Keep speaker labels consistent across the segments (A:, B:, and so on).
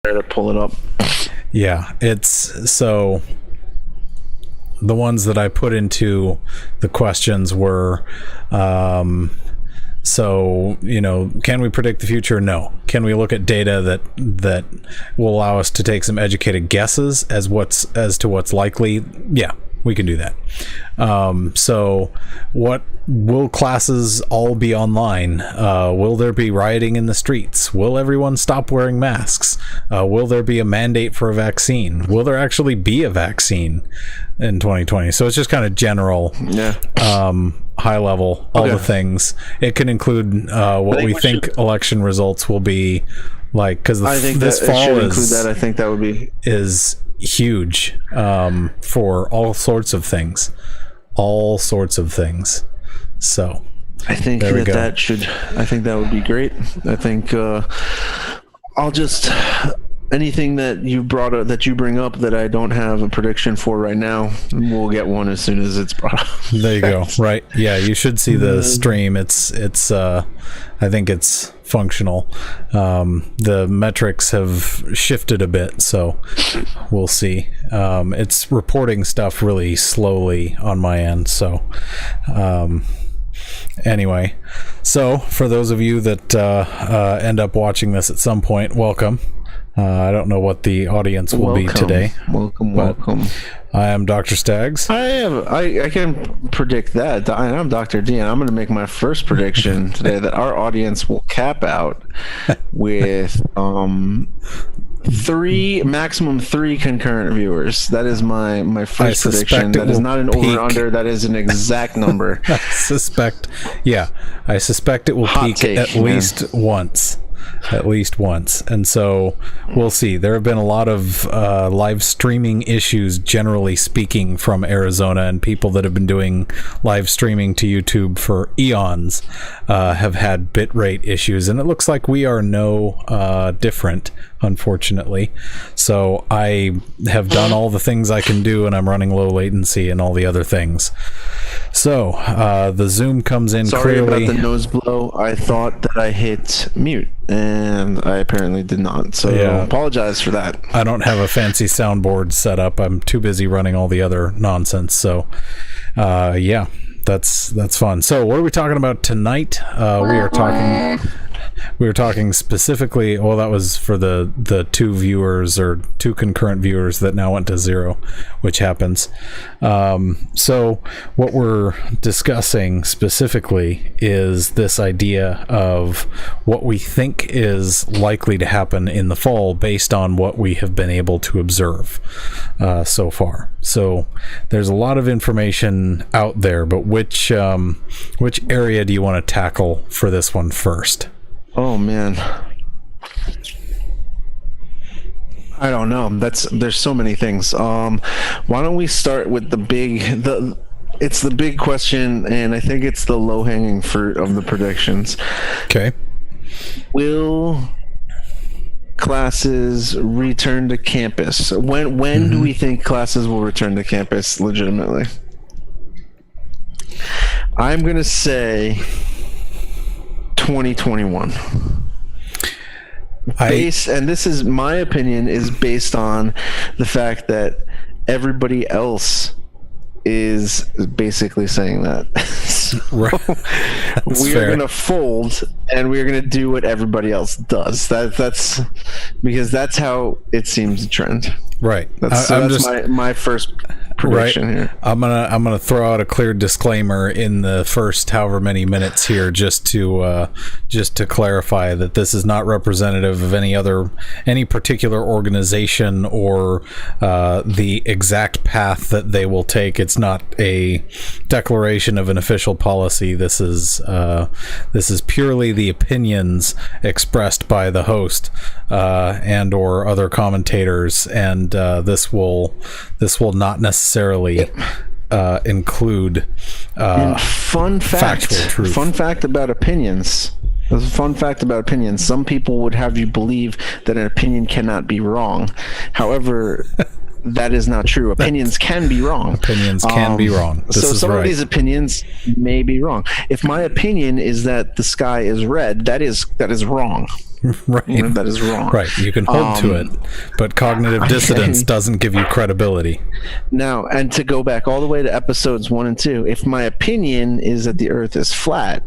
A: To pull it up.
B: Yeah, it's so the ones that I put into the questions were so, can we predict the future? No. Can we look at data that will allow us to take some educated guesses as to what's likely? Yeah, we can do that. So what will classes all be online? Will there be rioting in the streets? Will everyone stop wearing masks? Will there be a mandate for a vaccine? Will there actually be a vaccine in 2020? So it's just kind of general, high level, all the things. It can include what we think election results will be like, because this fall
A: I think that would be
B: huge for all sorts of things. So
A: I think I think that would be great. I think anything that you brought up, that you bring up that I don't have a prediction for right now, we'll get one as soon as it's brought up.
B: There you go. Right. Yeah, you should see the stream. It's I think it's functional. The metrics have shifted a bit, so we'll see. It's reporting stuff really slowly on my end, so anyway, so for those of you that end up watching this at some point, welcome. I don't know what the audience will be today.
A: Welcome.
B: I am Dr. Staggs.
A: I can predict that. I'm Dr. D, and I'm going to make my first prediction today that our audience will cap out with maximum three concurrent viewers. That is my first prediction. That is not an over-under. That is an exact number.
B: I suspect it will peak at least once. And so we'll see. There have been a lot of live streaming issues, generally speaking, from Arizona, and people that have been doing live streaming to YouTube for eons have had bitrate issues, and it looks like we are no different, unfortunately. So I have done all the things I can do, and I'm running low latency and all the other things. So the Zoom comes in clearly.
A: Sorry about the nose blow. I thought that I hit mute, and I apparently did not. So apologize for that.
B: I don't have a fancy soundboard set up. I'm too busy running all the other nonsense. So that's fun. So what are we talking about tonight? We were talking specifically, well, that was for the two viewers or two concurrent viewers that now went to 0, which happens. So what we're discussing specifically is this idea of what we think is likely to happen in the fall based on what we have been able to observe so far. So there's a lot of information out there, but which area do you want to tackle for this one first?
A: Oh man, I don't know. There's so many things. Why don't we start with it's the big question, and I think it's the low-hanging fruit of the predictions.
B: Okay.
A: Will classes return to campus? When do we think classes will return to campus legitimately? I'm gonna say 2021. And this is my opinion, is based on the fact that everybody else is basically saying that. We're going to fold, and we're going to do what everybody else does. That's because that's how it seems to trend.
B: Right.
A: That's my first prediction here.
B: I'm gonna throw out a clear disclaimer in the first however many minutes here, just to clarify that this is not representative of any particular organization or the exact path that they will take. It's not a declaration of an official policy. This is purely the opinions expressed by the host and or other commentators, and this will not necessarily include factual truth.
A: Fun fact about opinions. There's a fun fact about opinions. Some people would have you believe that an opinion cannot be wrong. However, that is not true. Opinions can be wrong.
B: Opinions can be wrong.
A: Some of these opinions may be wrong. If my opinion is that the sky is red, that is wrong.
B: Right.
A: That is wrong.
B: Right. You can hold to it, but cognitive dissonance doesn't give you credibility.
A: Now, and to go back all the way to episodes 1 and 2, if my opinion is that the Earth is flat,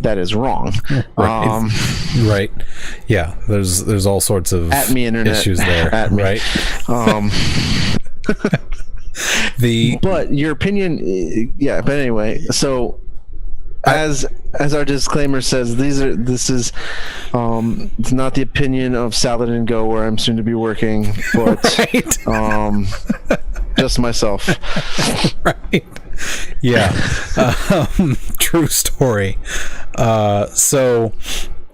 A: that is wrong.
B: Right. Right. Yeah. There's all sorts of
A: At me, internet.
B: issues there.
A: At me.
B: Right.
A: But your opinion, yeah. But anyway, so as our disclaimer says, this is it's not the opinion of Salad and Go, where I'm soon to be working, but
B: right.
A: Just myself.
B: Right. Yeah. True story. So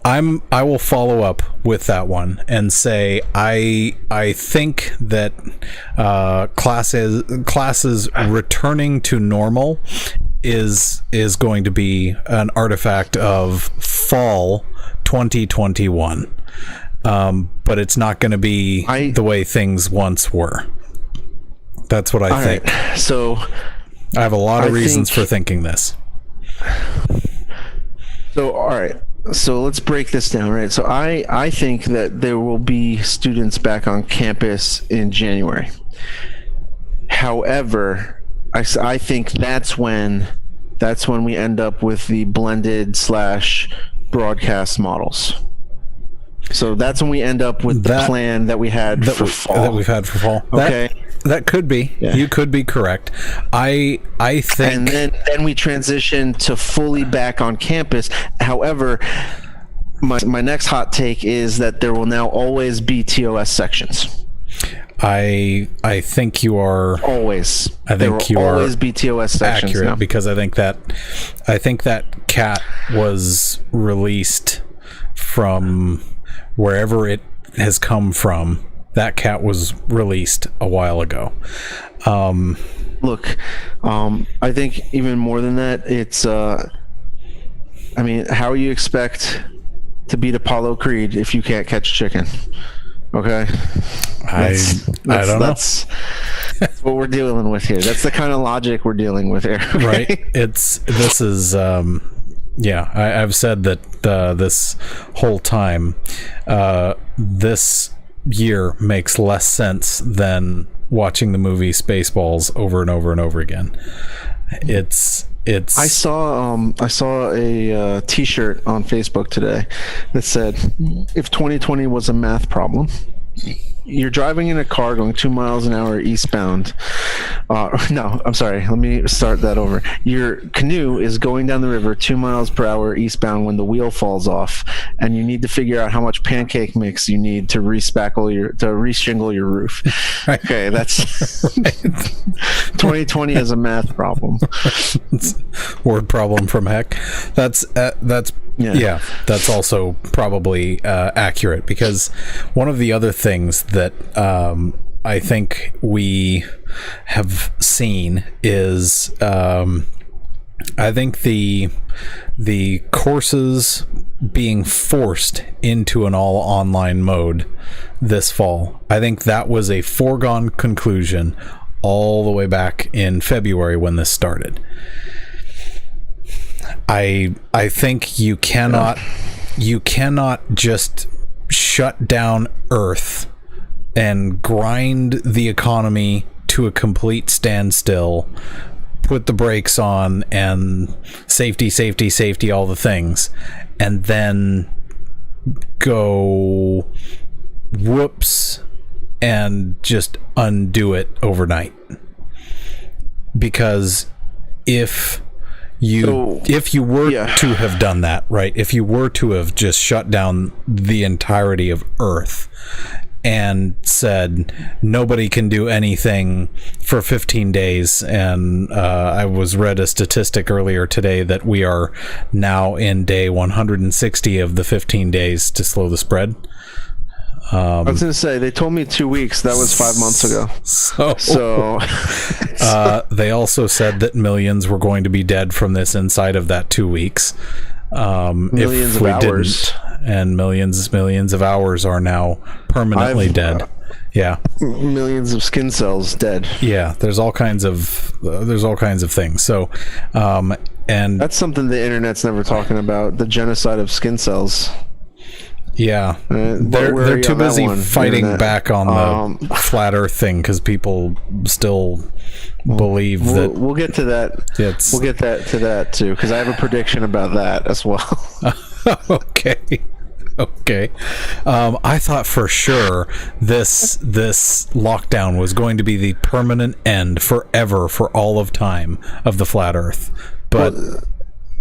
B: I will follow up with that one and say I think that classes returning to normal is going to be an artifact of fall 2021. But it's not going to be the way things once were. That's what I think.
A: Right. So
B: I have a lot of reasons for thinking this.
A: So, all right. So let's break this down, right? So I think that there will be students back on campus in January. However, I think that's when we end up with the blended / broadcast models. So that's when we end up with the plan that we had for fall.
B: That we've had for fall.
A: Okay.
B: That could be. Yeah. You could be correct. I think.
A: And then we transition to fully back on campus. However, my next hot take is that there will now always be TOS sections.
B: I think you are
A: always.
B: I think you are
A: always be TOS sections
B: accurate
A: now.
B: Because I think that cat was released from wherever it has come from. That cat was released a while ago.
A: Look, I think even more than that, it's. I mean, how you expect to beat Apollo Creed if you can't catch chicken? Okay,
B: I don't know.
A: That's what we're dealing with here. That's the kind of logic we're dealing with here. Okay?
B: Right. This is. Yeah, I've said that this whole time, this year makes less sense than watching the movie Spaceballs over and over and over again. It's I saw a t-shirt on Facebook today that said, if 2020 was a math problem, you're driving in a car going 2 miles an hour eastbound. No, I'm sorry. Let me start that over. Your canoe is going down the river 2 miles per hour eastbound when the wheel falls off, and you need to figure out how much pancake mix you need to reshingle your roof. Right.
A: Okay, that's 2020 is a math problem.
B: Word problem from heck. That's yeah, that's also probably accurate, because one of the other things that I think we have seen is I think the courses being forced into an all online mode this fall, I think that was a foregone conclusion all the way back in February when this started. I think you cannot just shut down Earth and grind the economy to a complete standstill, put the brakes on, and safety, all the things, and then go whoops and just undo it overnight. Because if you were to have done that, right, if you were to have just shut down the entirety of Earth and said nobody can do anything for 15 days, and I read a statistic earlier today that we are now in day 160 of the 15 days to slow the spread.
A: I was going to say, they told me 2 weeks. That was 5 months ago. So
B: they also said that millions were going to be dead from this inside of that 2 weeks.
A: Millions of hours.
B: And millions of hours are now permanently dead. Yeah.
A: Millions of skin cells dead.
B: Yeah, there's all kinds of things. So and
A: that's something the internet's never talking about, the genocide of skin cells.
B: Yeah,
A: But where are
B: they're
A: you
B: too
A: on that
B: busy
A: one,
B: fighting
A: Internet?
B: back on the flat Earth thing because people still believe
A: We'll,
B: that
A: we'll get to that.
B: it's
A: We'll get to that too, because I have a prediction about that as well.
B: okay. Okay. I thought for sure this lockdown was going to be the permanent end forever for all of time of the flat Earth, but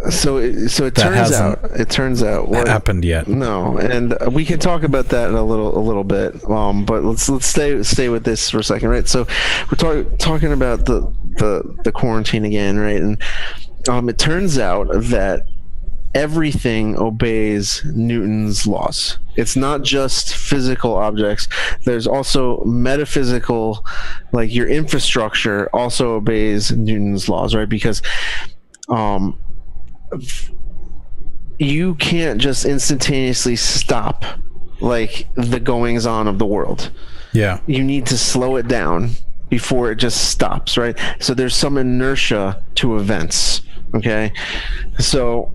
A: So it turns out what
B: happened yet.
A: No, and we can talk about that in a little bit. But let's stay with this for a second, right? So we're talking about the quarantine again, right? And it turns out that everything obeys Newton's laws. It's not just physical objects. There's also metaphysical, like your infrastructure also obeys Newton's laws, right? Because you can't just instantaneously stop like the goings on of the world.
B: Yeah.
A: You need to slow it down before it just stops, right? So there's some inertia to events, okay? So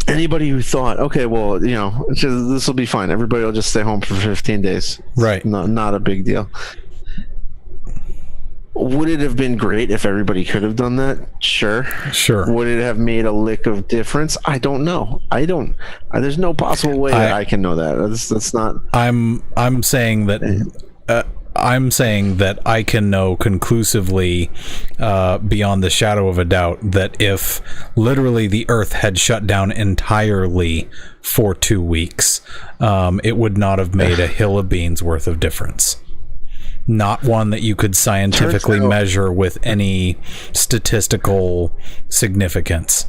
A: anybody who thought, okay, well, this will be fine. Everybody will just stay home for 15 days.
B: Right.
A: No, not a big deal. Would it have been great if everybody could have done that? Sure. Would it have made a lick of difference? I don't know. There's no possible way that I can know that. That's not.
B: I'm saying that. I'm saying that I can know conclusively, beyond the shadow of a doubt, that if literally the Earth had shut down entirely for 2 weeks, it would not have made a hill of beans worth of difference. Not one that you could scientifically measure with any statistical significance.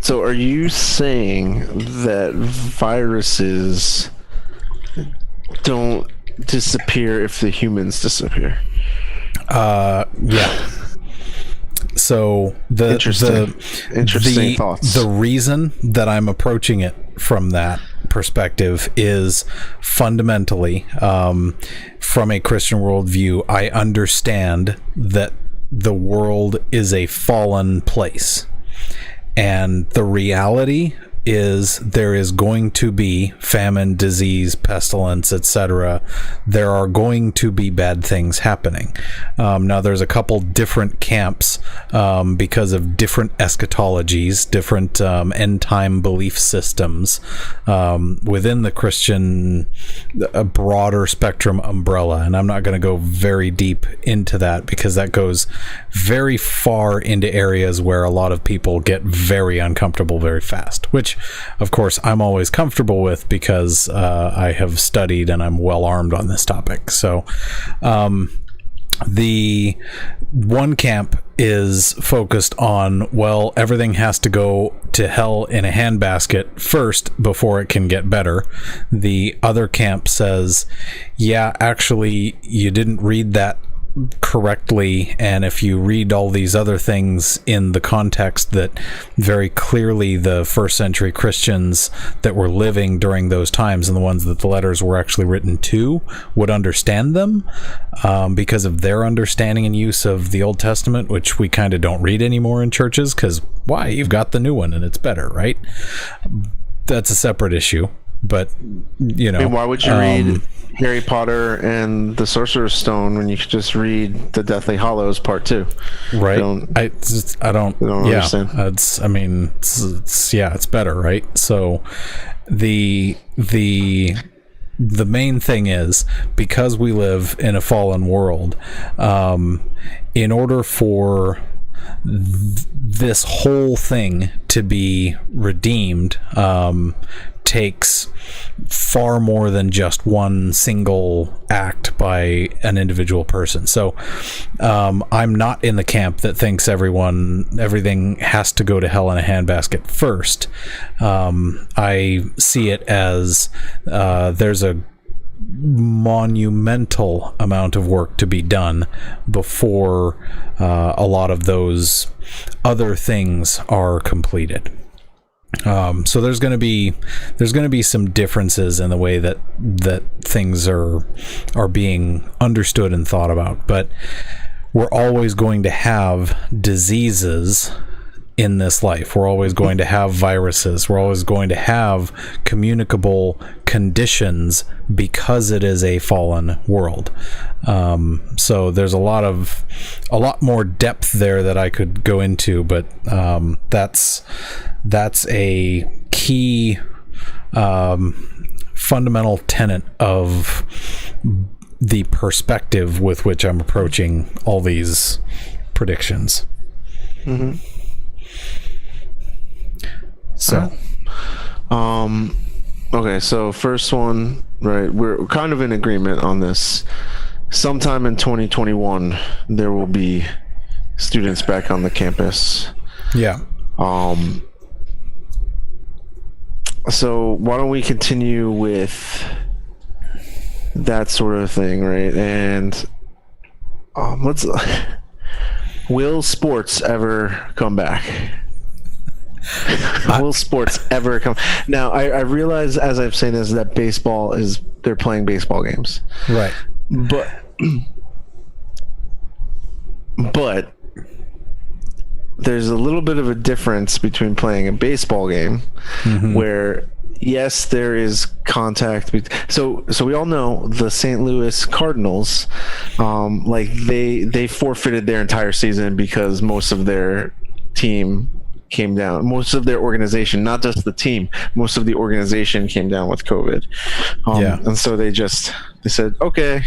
A: So are you saying that viruses don't disappear if the humans disappear?
B: Yeah. So interesting
A: thoughts.
B: The reason that I'm approaching it from that perspective is fundamentally, from a Christian worldview, I understand that the world is a fallen place, and the reality is there is going to be famine, disease, pestilence, etc. There are going to be bad things happening. Now, there's a couple different camps because of different eschatologies, different end time belief systems within the Christian broader spectrum umbrella. And I'm not going to go very deep into that because that goes very far into areas where a lot of people get very uncomfortable very fast, which of course I'm always comfortable with because I have studied and I'm well armed on this topic. So the one camp is focused on, well, everything has to go to hell in a handbasket first before it can get better. The other camp says, yeah, actually you didn't read that correctly, and if you read all these other things in the context that very clearly the first century Christians that were living during those times and the ones that the letters were actually written to would understand them, because of their understanding and use of the Old Testament, which we kind of don't read anymore in churches because why? You've got the new one and it's better, right? That's a separate issue. But
A: why would you read Harry Potter and the Sorcerer's Stone when you could just read the Deathly Hallows Part 2?
B: Right. I don't understand. It's better, right? So the main thing is, because we live in a fallen world, in order for this whole thing to be redeemed, takes far more than just one single act by an individual person. So I'm not in the camp that thinks everything has to go to hell in a handbasket first. I see it as there's a monumental amount of work to be done before a lot of those other things are completed. So there's going to be some differences in the way that things are being understood and thought about, but we're always going to have diseases in this life. We're always going to have viruses. We're always going to have communicable conditions because it is a fallen world. So there's a lot more depth there that I could go into, but that's a key fundamental tenet of the perspective with which I'm approaching all these predictions.
A: Mm-hmm.
B: So,
A: okay, so first one, right? We're kind of in agreement on this. Sometime in 2021, there will be students back on the campus.
B: yeah.
A: So why don't we continue with that sort of thing, right? And let's. Will sports ever come back? Will sports ever come? Now, I realize as I'm saying this that they're playing baseball games,
B: Right.
A: But there's a little bit of a difference between playing a baseball game, where yes, there is contact. So we all know the St. Louis Cardinals, like they forfeited their entire season because most of their team came down. Most of their organization, not just the team, most of the organization came down with COVID. And so they said, okay,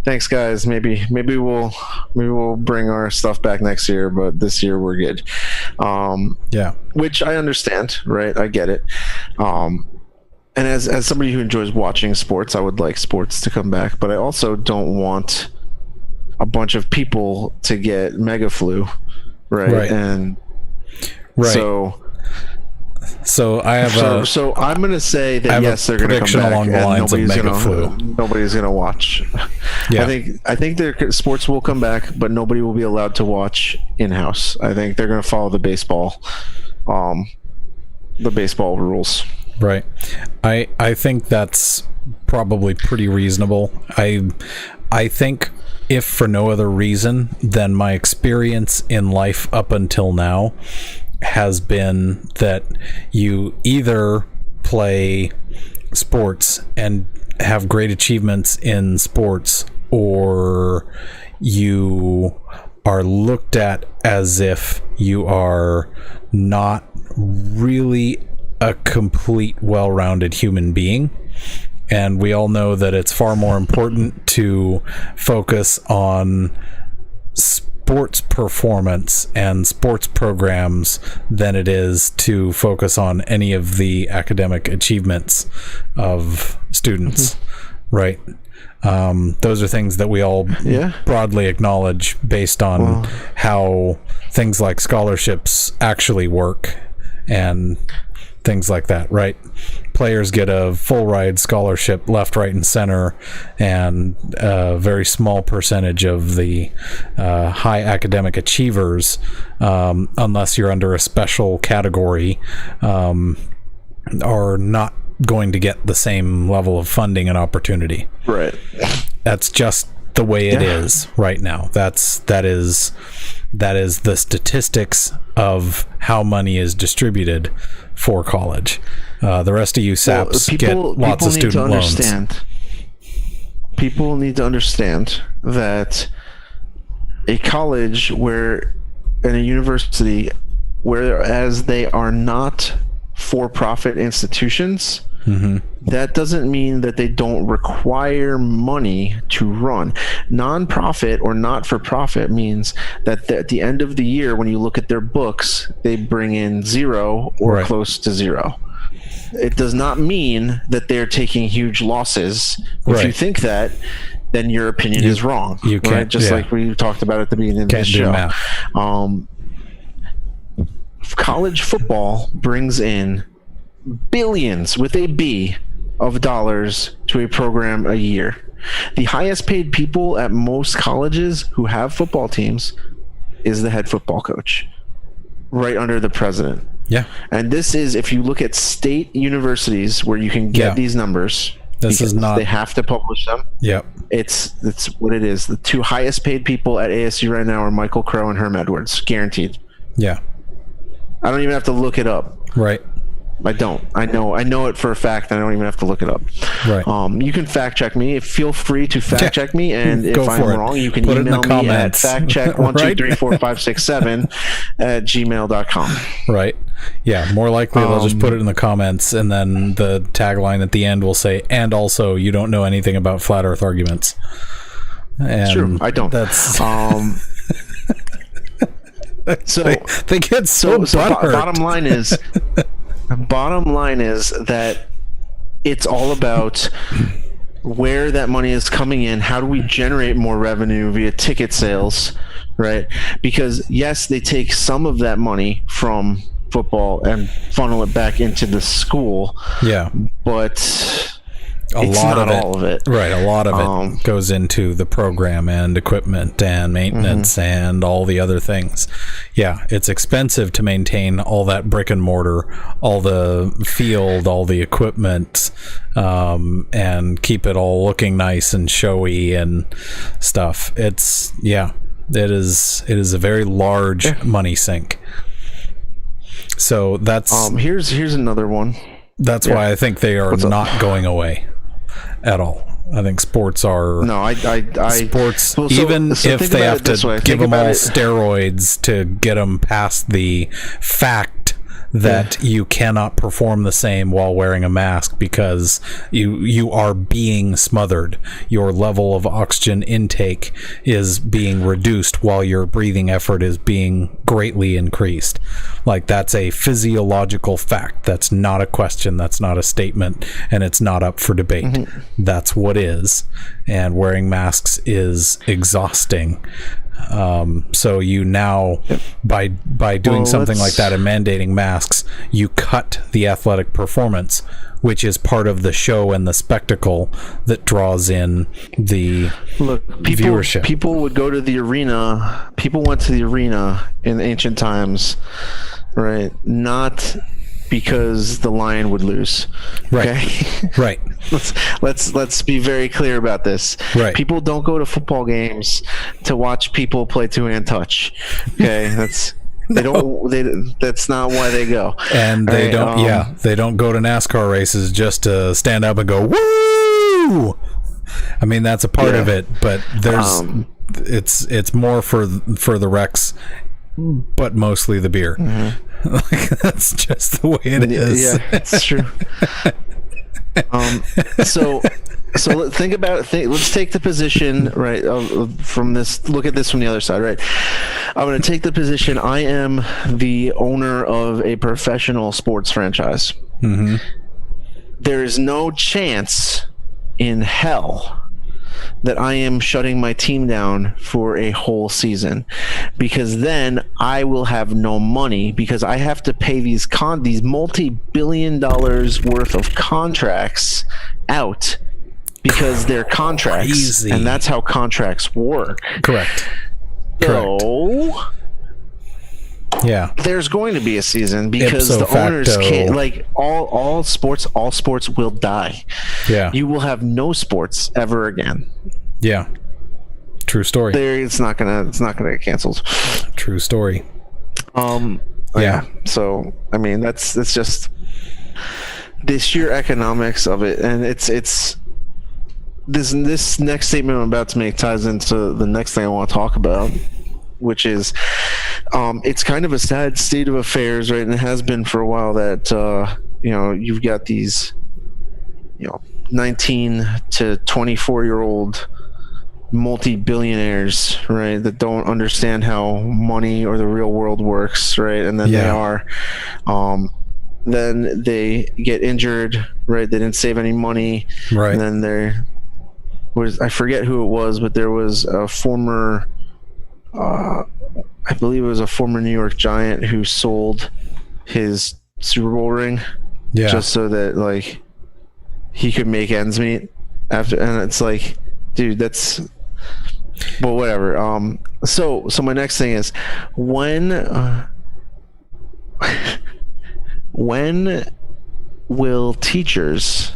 A: thanks guys. Maybe we'll bring our stuff back next year, but this year we're good. Which I understand, right? I get it. And as somebody who enjoys watching sports, I would like sports to come back, but I also don't want a bunch of people to get mega flu, right? And
B: so I have
A: so I'm going to say that yes, they're going to come back,
B: along the lines of mega flu.
A: Nobody's going to watch.
B: Yeah.
A: I think their sports will come back, but nobody will be allowed to watch in-house. I think they're going to follow the baseball rules.
B: Right. I think that's probably pretty reasonable. I think if for no other reason than my experience in life up until now has been that you either play sports and have great achievements in sports, or you are looked at as if you are not really a complete, well-rounded human being. And we all know that it's far more important to focus on sports performance and sports programs than it is to focus on any of the academic achievements of students, right? Those are things that we all broadly acknowledge based on how things like scholarships actually work and things like that, right? Players get a full ride scholarship left, right, and center, and a very small percentage of the high academic achievers, unless you're under a special category, are not going to get the same level of funding and opportunity.
A: Right.
B: That's just the way it is right now. That is the statistics of how money is distributed for college. The rest of you saps get lots of student loans.
A: People need to understand that a college and a university, whereas they are not for-profit institutions, that doesn't mean that they don't require money to run. Non-profit or not-for-profit means that at the end of the year, when you look at their books, they bring in zero or close to zero. It does not mean that they're taking huge losses. If you think that, then your opinion is wrong.
B: You can't,
A: right? Just like we talked about at the beginning of the show. College football brings in billions with a B of dollars to a program a year. The highest paid people at most colleges who have football teams is the head football coach, right under the president.
B: Yeah.
A: And this is, if you look at state universities where you can get these numbers,
B: this is not,
A: they have to publish them.
B: Yep.
A: It's what it is. The two highest paid people at ASU right now are Michael Crow and Herm Edwards, guaranteed.
B: Yeah.
A: I don't even have to look it up.
B: Right.
A: I don't. I know it for a fact. I don't even have to look it up.
B: Right.
A: You can fact check me. Feel free to fact check me, and if I'm wrong, you can
B: Put
A: email me
B: comments.
A: at factcheck12345667@gmail.com.
B: Right. Yeah. More likely they'll just put it in the comments, and then the tagline at the end will say, "And also, you don't know anything about flat Earth arguments." And
A: true. I don't.
B: That's
A: so
B: they get so butthurt.
A: Bottom line is that it's all about where that money is coming in. How do we generate more revenue via ticket sales, right? Because yes, they take some of that money from football and funnel it back into the school.
B: Yeah,
A: but
B: a
A: it's
B: lot
A: not
B: of it,
A: all of it.
B: Right, a lot of it goes into the program and equipment and maintenance and all the other things. Yeah, it's expensive to maintain all that brick and mortar, all the field, all the equipment, and keep it all looking nice and showy and stuff. It is a very large money sink. So that's
A: here's another one.
B: That's why I think they are not going away at all. I think sports are sports.
A: Well,
B: even if they have to give them all
A: it.
B: steroids to get them past the fact that you cannot perform the same while wearing a mask because you are being smothered. Your level of oxygen intake is being reduced while your breathing effort is being greatly increased. Like, that's a physiological fact. That's not a question. That's not a statement, and it's not up for debate. That's what is. And wearing masks is exhausting. So you now, by doing something like that and mandating masks, you cut the athletic performance, which is part of the show and the spectacle that draws in the viewership.
A: People would go to the arena. People went to the arena in ancient times, right? Not because the lion would lose.
B: Right.
A: Okay?
B: Right.
A: Let's be very clear about this.
B: Right.
A: People don't go to football games to watch people play two-hand touch. Okay? That's not why they go.
B: And they don't they don't go to NASCAR races just to stand up and go woo. I mean, that's a part of it, but there's it's more for the wrecks, but mostly the beer. Like, that's just the way it is.
A: Yeah, it's true. So think about it. Let's take the position, right, from this. Look at this from the other side, right? I'm going to take the position. I am the owner of a professional sports franchise. There is no chance in hell that I am shutting my team down for a whole season, because then I will have no money, because I have to pay these multi-billion dollars worth of contracts out, because they're contracts.
B: Crazy.
A: And that's how contracts work.
B: Correct.
A: So
B: yeah,
A: there's going to be a season, because
B: Ipso
A: the owners
B: facto.
A: can't, like, all sports will die.
B: Yeah.
A: You will have no sports ever again.
B: Yeah. True story.
A: It's not gonna get canceled.
B: True story.
A: Yeah. So I mean, that's just the sheer economics of it, and it's this next statement I'm about to make ties into the next thing I want to talk about, which is it's kind of a sad state of affairs, right? And it has been for a while, that you've got these 19 to 24-year-old multi-billionaires, right, that don't understand how money or the real world works, right? And then then they get injured, right? They didn't save any money,
B: right?
A: And then I forget who it was, but there was a former I believe it was a former New York Giant who sold his Super Bowl ring just so that, like, he could make ends meet after. And it's like, dude, that's, well, whatever. So my next thing is, when will teachers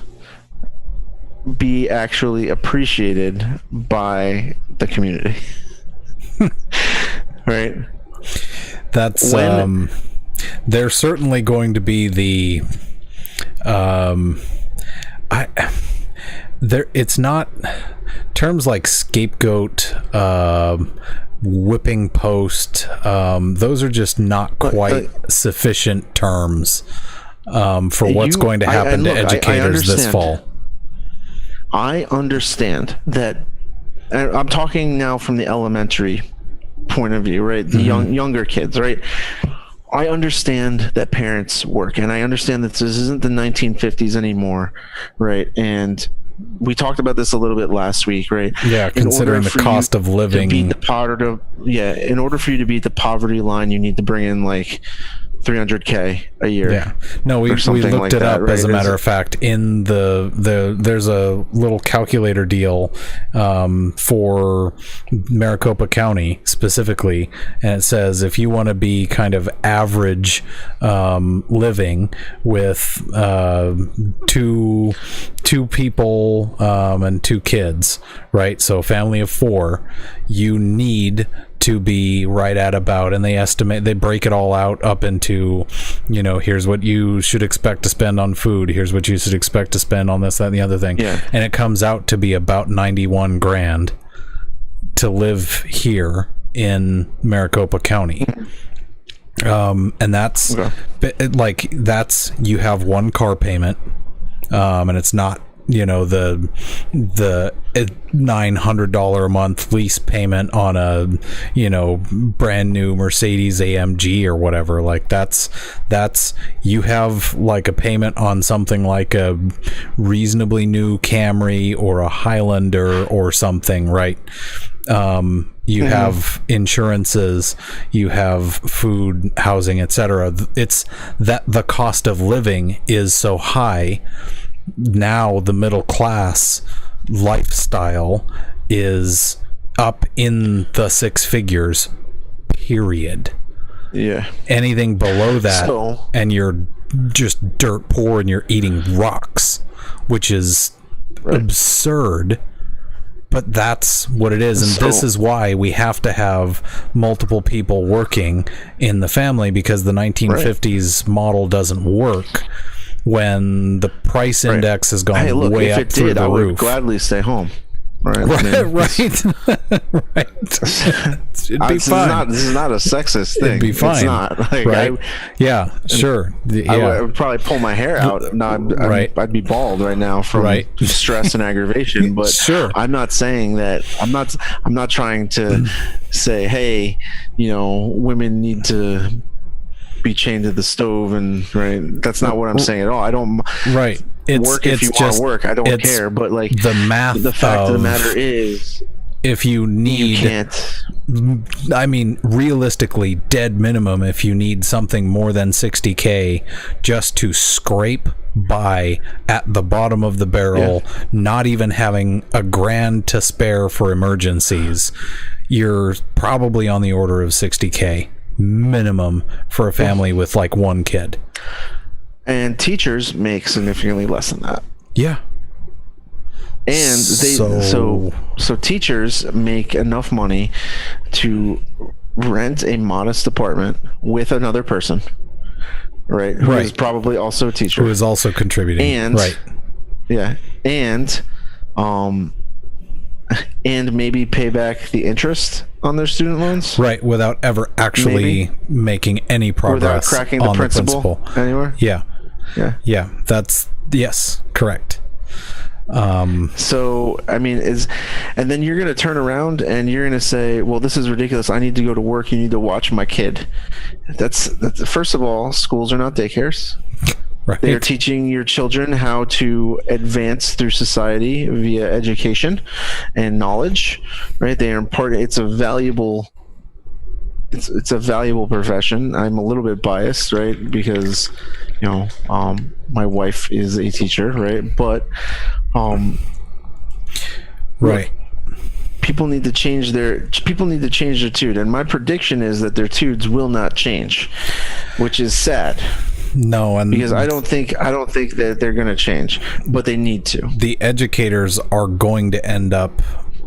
A: be actually appreciated by the community? Right.
B: That's There's certainly going to be the it's not terms like scapegoat, whipping post, those are just not quite sufficient terms for what's going to happen to educators this fall.
A: I understand that. I'm talking now from the elementary point of view, right? The younger kids, right? I understand that parents work, and I understand that this isn't the 1950s anymore, right? And we talked about this a little bit last week, right?
B: Yeah, considering the cost of living.
A: In order for you to beat the poverty line, you need to bring in like $300K a year.
B: Yeah, no, we looked it up, right? As a matter of fact, in there's a little calculator deal for Maricopa County specifically, and it says if you want to be kind of average living with two people and 2 kids, right? So family of 4, you need to be right at about, and they break it all out up into, here's what you should expect to spend on food, here's what you should expect to spend on this, that, and the other thing. Yeah. And it comes out to be about 91 grand to live here in Maricopa County. And that's that's, you have 1 car payment, and it's not the $900 a month lease payment on a brand new Mercedes AMG or whatever. Like that's you have like a payment on something like a reasonably new Camry or a Highlander or something, right? You have insurances, you have food, housing, etc. It's that the cost of living is so high. Now the middle class lifestyle is up in the 6 figures, period.
A: Yeah.
B: Anything below that, and you're just dirt poor and you're eating rocks, which is absurd. But that's what it is, and this is why we have to have multiple people working in the family, because the 1950s model doesn't work when the price index has gone way up through the roof. I would
A: gladly stay home. Right.
B: Right. It'd be fine.
A: This is not a sexist thing.
B: It'd be fine.
A: It's not. Like,
B: right. Sure.
A: I would probably pull my hair out. No, I'd be bald right now from stress and aggravation. But
B: sure.
A: I'm not saying that. I'm not trying to say, hey, women need to be chained to the stove, and that's not what I'm saying at all. I don't work if you want to work. I don't care. But like
B: the math,
A: the fact of the matter is,
B: if you can't. I mean, realistically, dead minimum, if you need something more than $60K just to scrape by at the bottom of the barrel, not even having a grand to spare for emergencies, you're probably on the order of $60K minimum for a family with like 1 kid.
A: And teachers make significantly less than that.
B: Yeah.
A: And so teachers make enough money to rent a modest apartment with another person, right? Who is probably also a teacher.
B: Who is also contributing.
A: And and maybe pay back the interest on their student loans.
B: Right, without ever actually making any progress. Without cracking the principal
A: anywhere.
B: Yeah. That's correct.
A: So I mean, and then you're going to turn around and you're going to say, well, this is ridiculous. I need to go to work. You need to watch my kid. That's first of all, schools are not daycares. Right. They are teaching your children how to advance through society via education and knowledge, right? They are it's a valuable profession. I'm a little bit biased, right? Because, my wife is a teacher, right? But, people need to change their tude, and my prediction is that their tudes will not change, which is sad.
B: No, and
A: because I don't think that they're going to change, but they need to.
B: The educators are going to end up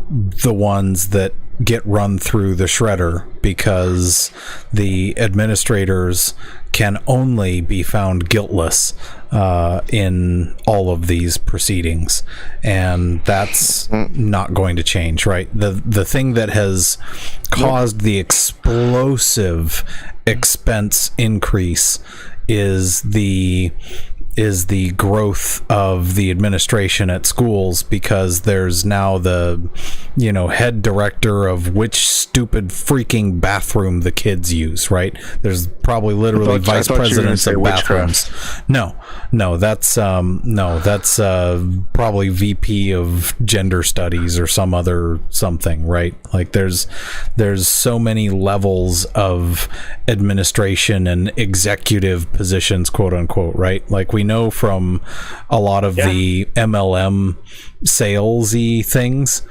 B: the ones that get run through the shredder because the administrators can only be found guiltless in all of these proceedings, and that's not going to change, right? The thing that has caused the explosive expense increase is the growth of the administration at schools, because there's now the head director of which stupid freaking bathroom the kids use, right? There's probably literally vice presidents of bathrooms. No, that's probably VP of gender studies or some other something, right? Like there's so many levels of administration and executive positions, quote unquote, right? Like we know from a lot of the MLM salesy things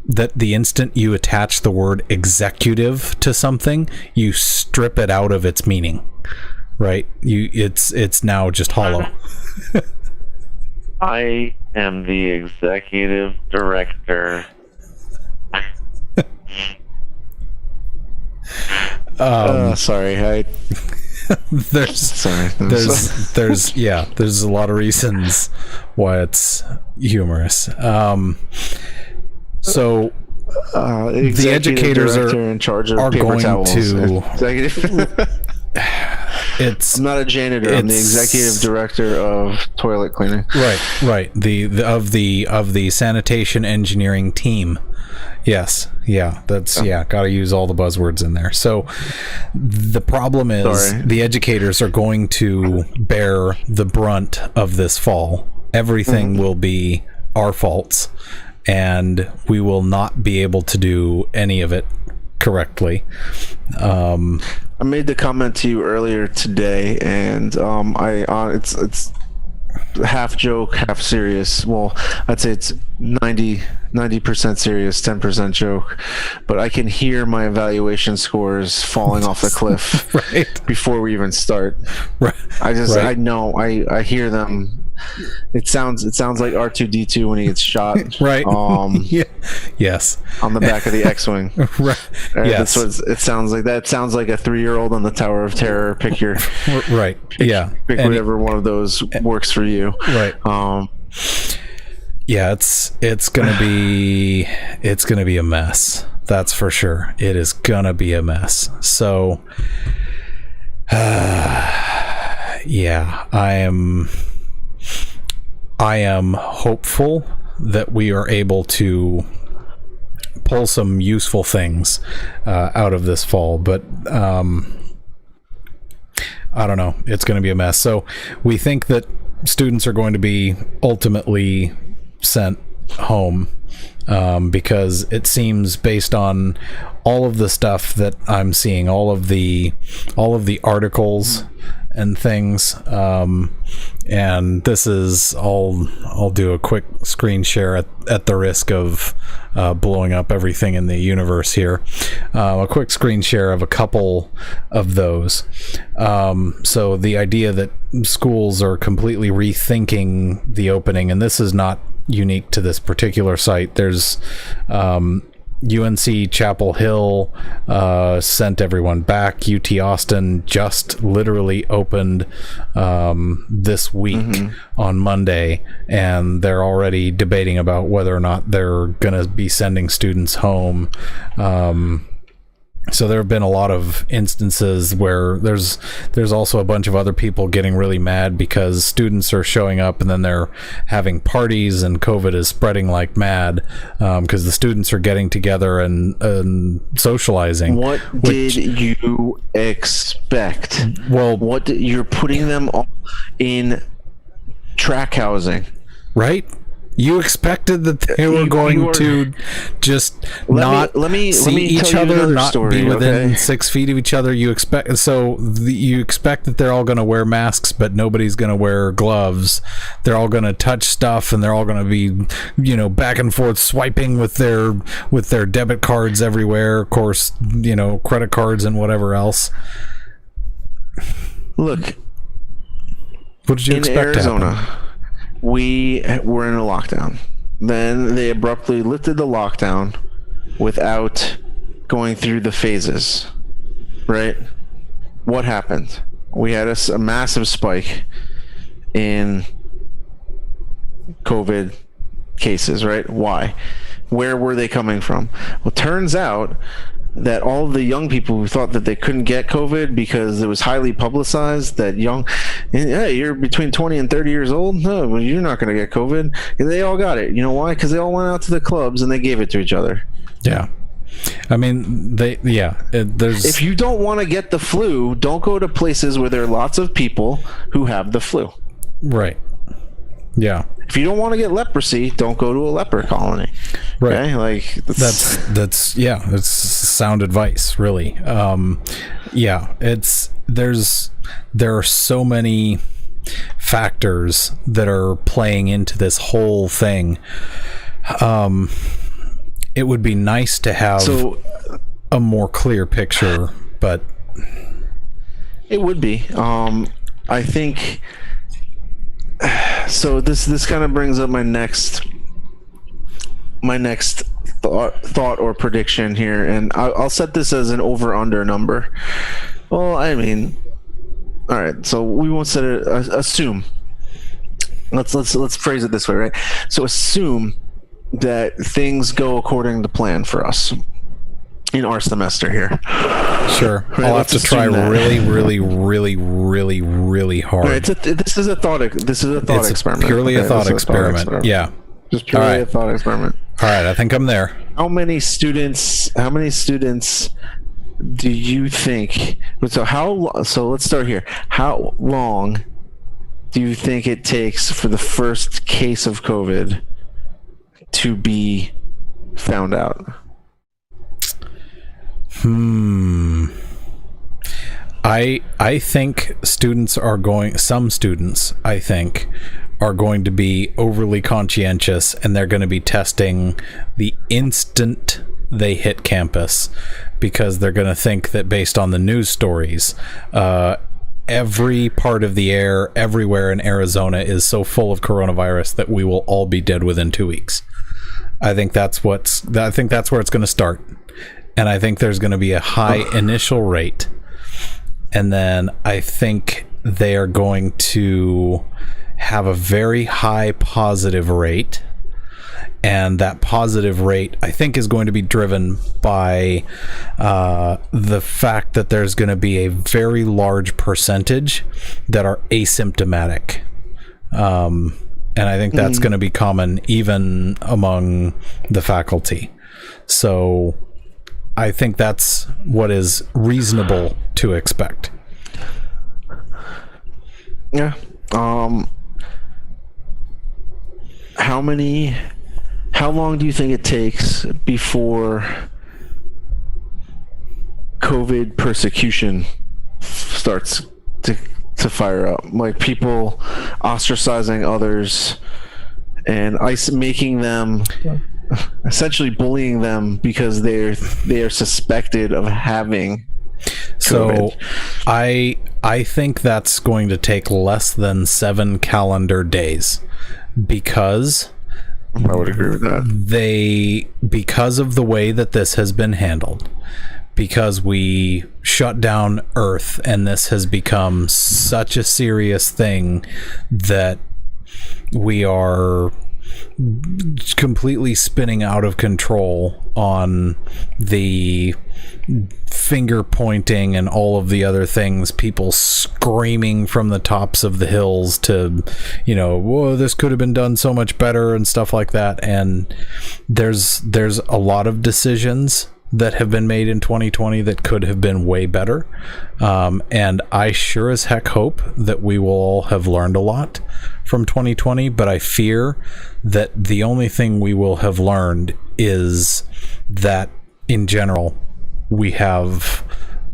B: that the instant you attach the word executive to something, you strip it out of its meaning, right? It's now just hollow.
C: I am the executive director.
A: Sorry,
B: there's a lot of reasons why it's humorous. So the educators are
A: in charge of
B: are
A: paper
B: going
A: towels.
B: to
A: I'm not a janitor. I'm the executive director of toilet cleaning.
B: Right. The sanitation engineering team. Yes. Yeah. That's got to use all the buzzwords in there. So the problem is the educators are going to bear the brunt of this fall. Everything will be our faults, and we will not be able to do any of it correctly.
A: I made the comment to you earlier today, and it's half joke, half serious. Well, I'd say it's 90% serious, 10% joke. But I can hear my evaluation scores falling off the cliff before we even start.
B: Right.
A: I know. I hear them. It sounds like R2-D2 when he gets shot.
B: Right. Yes.
A: On the back of the X-wing.
B: Right. Yes.
A: That's what it sounds like. That sounds like a 3-year-old on the Tower of Terror. Pick your
B: right.
A: Pick whatever one of those works for you.
B: Right. It's gonna be a mess. That's for sure. It is gonna be a mess. So, I am hopeful that we are able to pull some useful things out of this fall, but I don't know. It's going to be a mess. So we think that students are going to be ultimately sent home because it seems, based on all of the stuff that I'm seeing, all of the articles and things, and this is I'll do a quick screen share at the risk of blowing up everything in the universe here. A quick screen share of a couple of those. So the idea that schools are completely rethinking the opening, and this is not unique to this particular site. There's UNC Chapel Hill sent everyone back. UT Austin just literally opened this week on Monday, and they're already debating about whether or not they're going to be sending students home. So there have been a lot of instances where there's also a bunch of other people getting really mad because students are showing up and then they're having parties, and COVID is spreading like mad because the students are getting together and socializing.
A: What did you expect?
B: Well,
A: you're putting them all in track housing,
B: right? You expected that they were going to just not see each other, not be within 6 feet of each other. You expect that they're all going to wear masks, but nobody's going to wear gloves. They're all going to touch stuff, and they're all going to be, back and forth swiping with their debit cards everywhere. Of course, credit cards and whatever else.
A: Look,
B: what did you expect
A: in Arizona?
B: To happen?
A: We were in a lockdown. Then they abruptly lifted the lockdown without going through the phases, right? What happened? We had a massive spike in COVID cases, right? Why? Where were they coming from? Well, turns out that all of the young people who thought that they couldn't get COVID because it was highly publicized, that yeah, you're between 20 and 30 years old, no, well, you're not going to get COVID. And they all got it. You know why? Because they all went out to the clubs and they gave it to each other.
B: Yeah. I mean, there's...
A: If you don't want to get the flu, don't go to places where there are lots of people who have the flu.
B: Right. Yeah.
A: If you don't want to get leprosy, don't go to a leper colony.
B: Right.
A: Okay? Like
B: that's sound advice, really. Yeah, there are so many factors that are playing into this whole thing. It would be nice to have a more clear picture, but
A: it would be. I think so. This kind of brings up my next thought or prediction here, and I'll set this as an over/under number. Well, I mean, all right. So we won't set it. Assume. Let's phrase it this way, right? So assume that things go according to plan for us in our semester here.
B: Sure.
A: Right,
B: I'll have to try really, really, really, really, really hard.
A: Right, this is a thought experiment.
B: Purely a thought experiment. Yeah.
A: Just purely a thought experiment.
B: All right, I think I'm there.
A: How many students do you think? So let's start here. How long do you think it takes for the first case of COVID to be found out?
B: I think some students, I think, are going to be overly conscientious, and they're going to be testing the instant they hit campus, because they're going to think that based on the news stories, every part of the air everywhere in Arizona is so full of coronavirus that we will all be dead within 2 weeks. I think that's where it's going to start. And I think there's going to be a high initial rate. And then I think they are going to have a very high positive rate. And that positive rate, I think, is going to be driven by the fact that there's going to be a very large percentage that are asymptomatic. And I think that's going to be common even among the faculty. So I think that's what is reasonable to expect.
A: Yeah. How long do you think it takes before COVID persecution starts to fire up? Like people ostracizing others and making them, essentially bullying them because they are suspected of having COVID.
B: So I think that's going to take less than 7 calendar days, because
A: I would agree with that.
B: Because of the way that this has been handled, because we shut down Earth and this has become such a serious thing that we are completely spinning out of control on the finger pointing and all of the other things, people screaming from the tops of the hills to, whoa, this could have been done so much better and stuff like that. And there's a lot of decisions that have been made in 2020 that could have been way better. And I sure as heck hope that we will all have learned a lot from 2020, but I fear that the only thing we will have learned is that in general, we have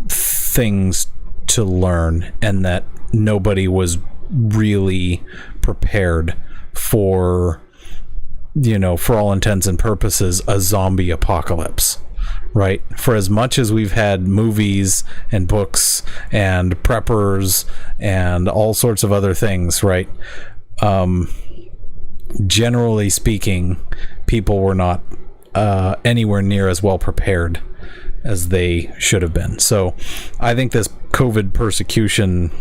B: things to learn, and that nobody was really prepared for, for all intents and purposes, a zombie apocalypse. Right? For as much as we've had movies and books and preppers and all sorts of other things, right? Generally speaking, people were not anywhere near as well prepared as they should have been. So I think this COVID persecution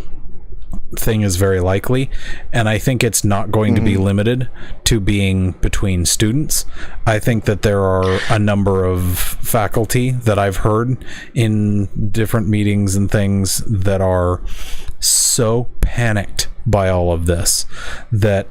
B: thing is very likely, and I think it's not going to be limited to being between students. I think that there are a number of faculty that I've heard in different meetings and things that are so panicked by all of this that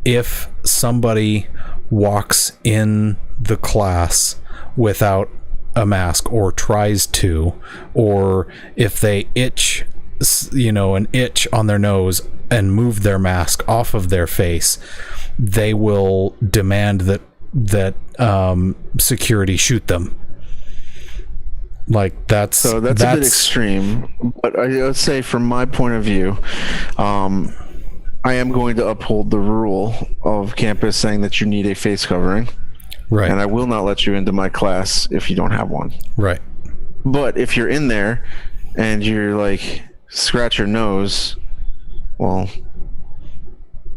B: if somebody walks in the class without a mask or tries to, or if they itch an itch on their nose and move their mask off of their face, they will demand that security shoot them. Like that's
A: a bit extreme, but I would say from my point of view, I am going to uphold the rule of campus saying that you need a face covering,
B: right,
A: and I will not let you into my class if you don't have one.
B: Right.
A: But if you're in there and you're like, scratch your nose, well,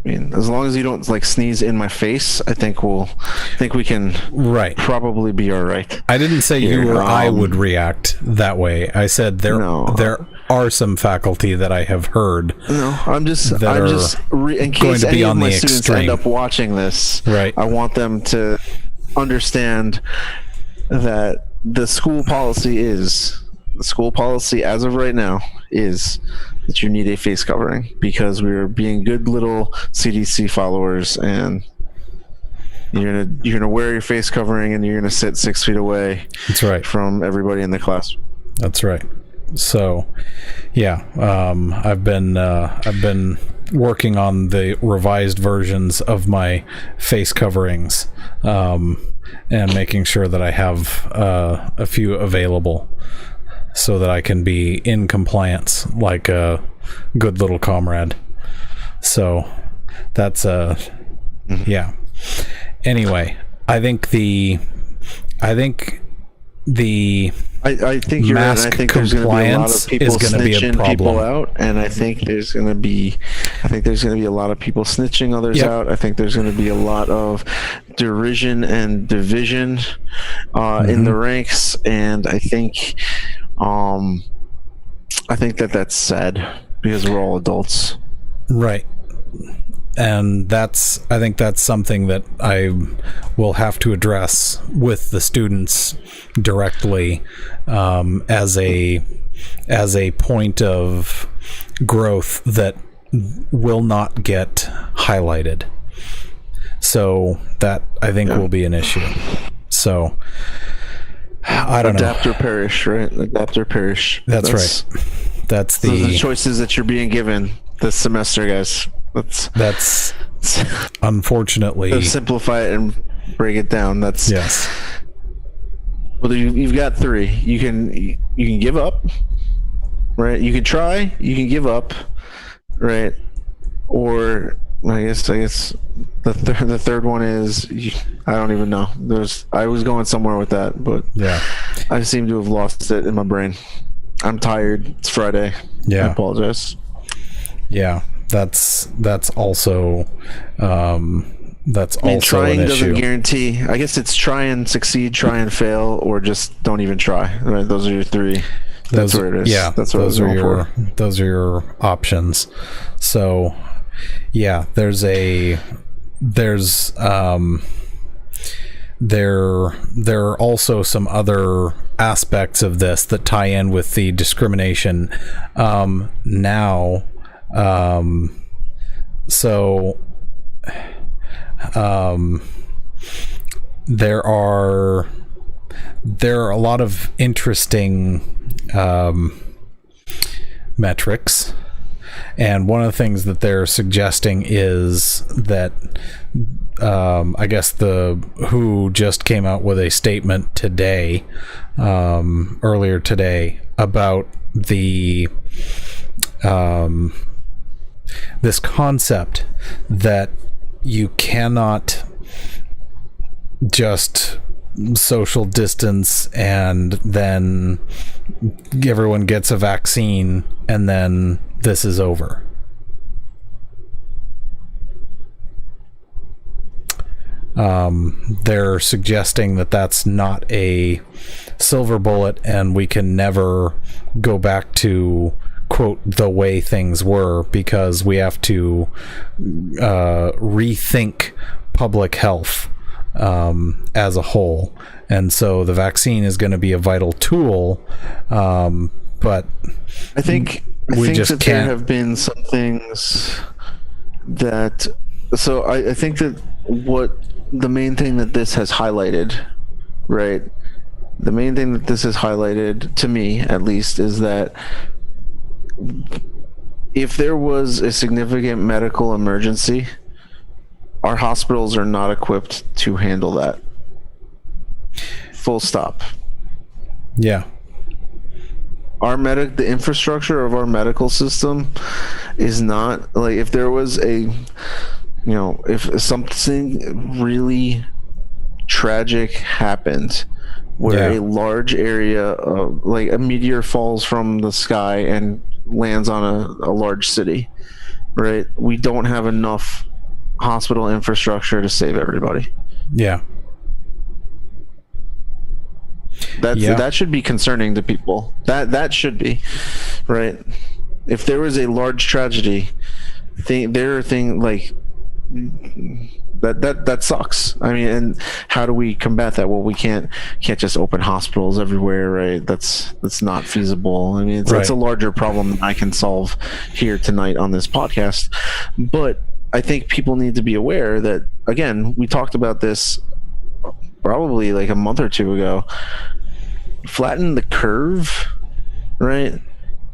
A: I mean, as long as you don't like sneeze in my face, I think we can probably be all right.
B: I didn't say you or I would react that way. I said there are some faculty that I have heard.
A: No, in case any of my students end up watching this,
B: right,
A: I want them to understand that the school policy as of right now is that you need a face covering because we're being good little CDC followers, and you're gonna wear your face covering and you're gonna sit 6 feet away.
B: That's right.
A: From everybody in the class.
B: That's right. So, yeah, I've been working on the revised versions of my face coverings, and making sure that I have a few available, so that I can be in compliance like a good little comrade. So that's yeah. Anyway, I think you're right. I think there's going to be a lot of people snitching people out, and I think there's going to be a lot of people snitching others out. I think there's going to be a lot of derision and division in the ranks, and I think that's sad because we're all adults. Right. And I think that's something that I will have to address with the students directly, as a point of growth that will not get highlighted. So that I think will be an issue. So I don't know.
A: Adapt or perish, right? Adapt or perish.
B: That's right. Those are
A: the choices that you're being given this semester, guys.
B: That's unfortunately,
A: simplify it and break it down.
B: Yes.
A: Well, you've got three. You can give up, right? You can try. You can give up, right? Or I guess the third one is I don't even know. I was going somewhere with that, but
B: yeah,
A: I seem to have lost it in my brain. I'm tired. It's Friday.
B: Yeah,
A: I apologize.
B: Yeah, that's also
A: trying
B: an
A: doesn't
B: issue.
A: guarantee. I guess it's try and succeed, try and fail, or just don't even try. Right? Those are your three. That's where it is.
B: Yeah,
A: that's what those
B: are your options. So, yeah, there are also some other aspects of this that tie in with the discrimination now. There are a lot of interesting metrics, and one of the things that they're suggesting is that I guess the WHO just came out with a statement today, earlier today, about the this concept that you cannot just social distance and then everyone gets a vaccine and then this is over. They're suggesting that that's not a silver bullet, and we can never go back to, quote, the way things were, because we have to rethink public health as a whole. And so the vaccine is going to be a vital tool, but
A: I think
B: just
A: that
B: can't.
A: there have been some things that. So I think that what the main thing that this has highlighted, right? The main thing that this has highlighted, to me at least, is that if there was a significant medical emergency, our hospitals are not equipped to handle that. Full stop.
B: Yeah.
A: The infrastructure of our medical system is not, like, if there was if something really tragic happened where a large area of, like, a meteor falls from the sky and lands on a large city, right? We don't have enough hospital infrastructure to save everybody.
B: Yeah.
A: That should be concerning to people. That should be, right? If there was a large tragedy, there are things like that sucks. I mean, and how do we combat that? Well, we can't just open hospitals everywhere, right? That's not feasible. I mean, it's a larger problem than I can solve here tonight on this podcast. But I think people need to be aware that, again, we talked about this probably like a month or two ago. Flatten the curve, right,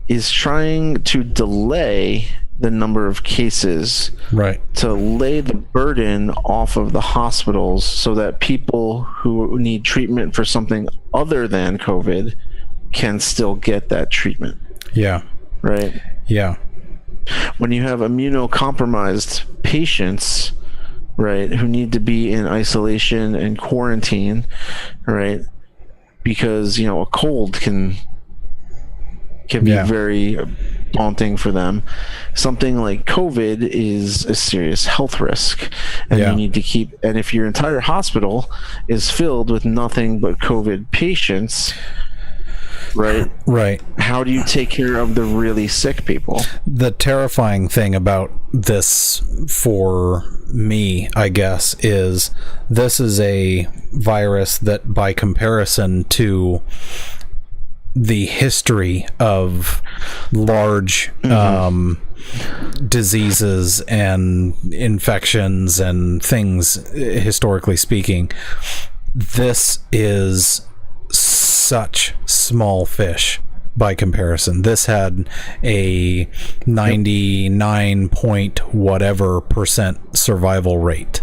A: is trying to delay the number of cases,
B: right,
A: to lay the burden off of the hospitals so that people who need treatment for something other than COVID can still get that treatment.
B: Yeah.
A: Right?
B: Yeah.
A: When you have immunocompromised patients, right, who need to be in isolation and quarantine, right, because, a cold can be very daunting for them. Something like COVID is a serious health risk, and you need to keep. And if your entire hospital is filled with nothing but COVID patients, right, how do you take care of the really sick people?
B: The terrifying thing about this for me, I guess, is this is a virus that, by comparison to the history of large diseases and infections and things, historically speaking, this is such small fish by comparison. This had a 99 point whatever percent survival rate.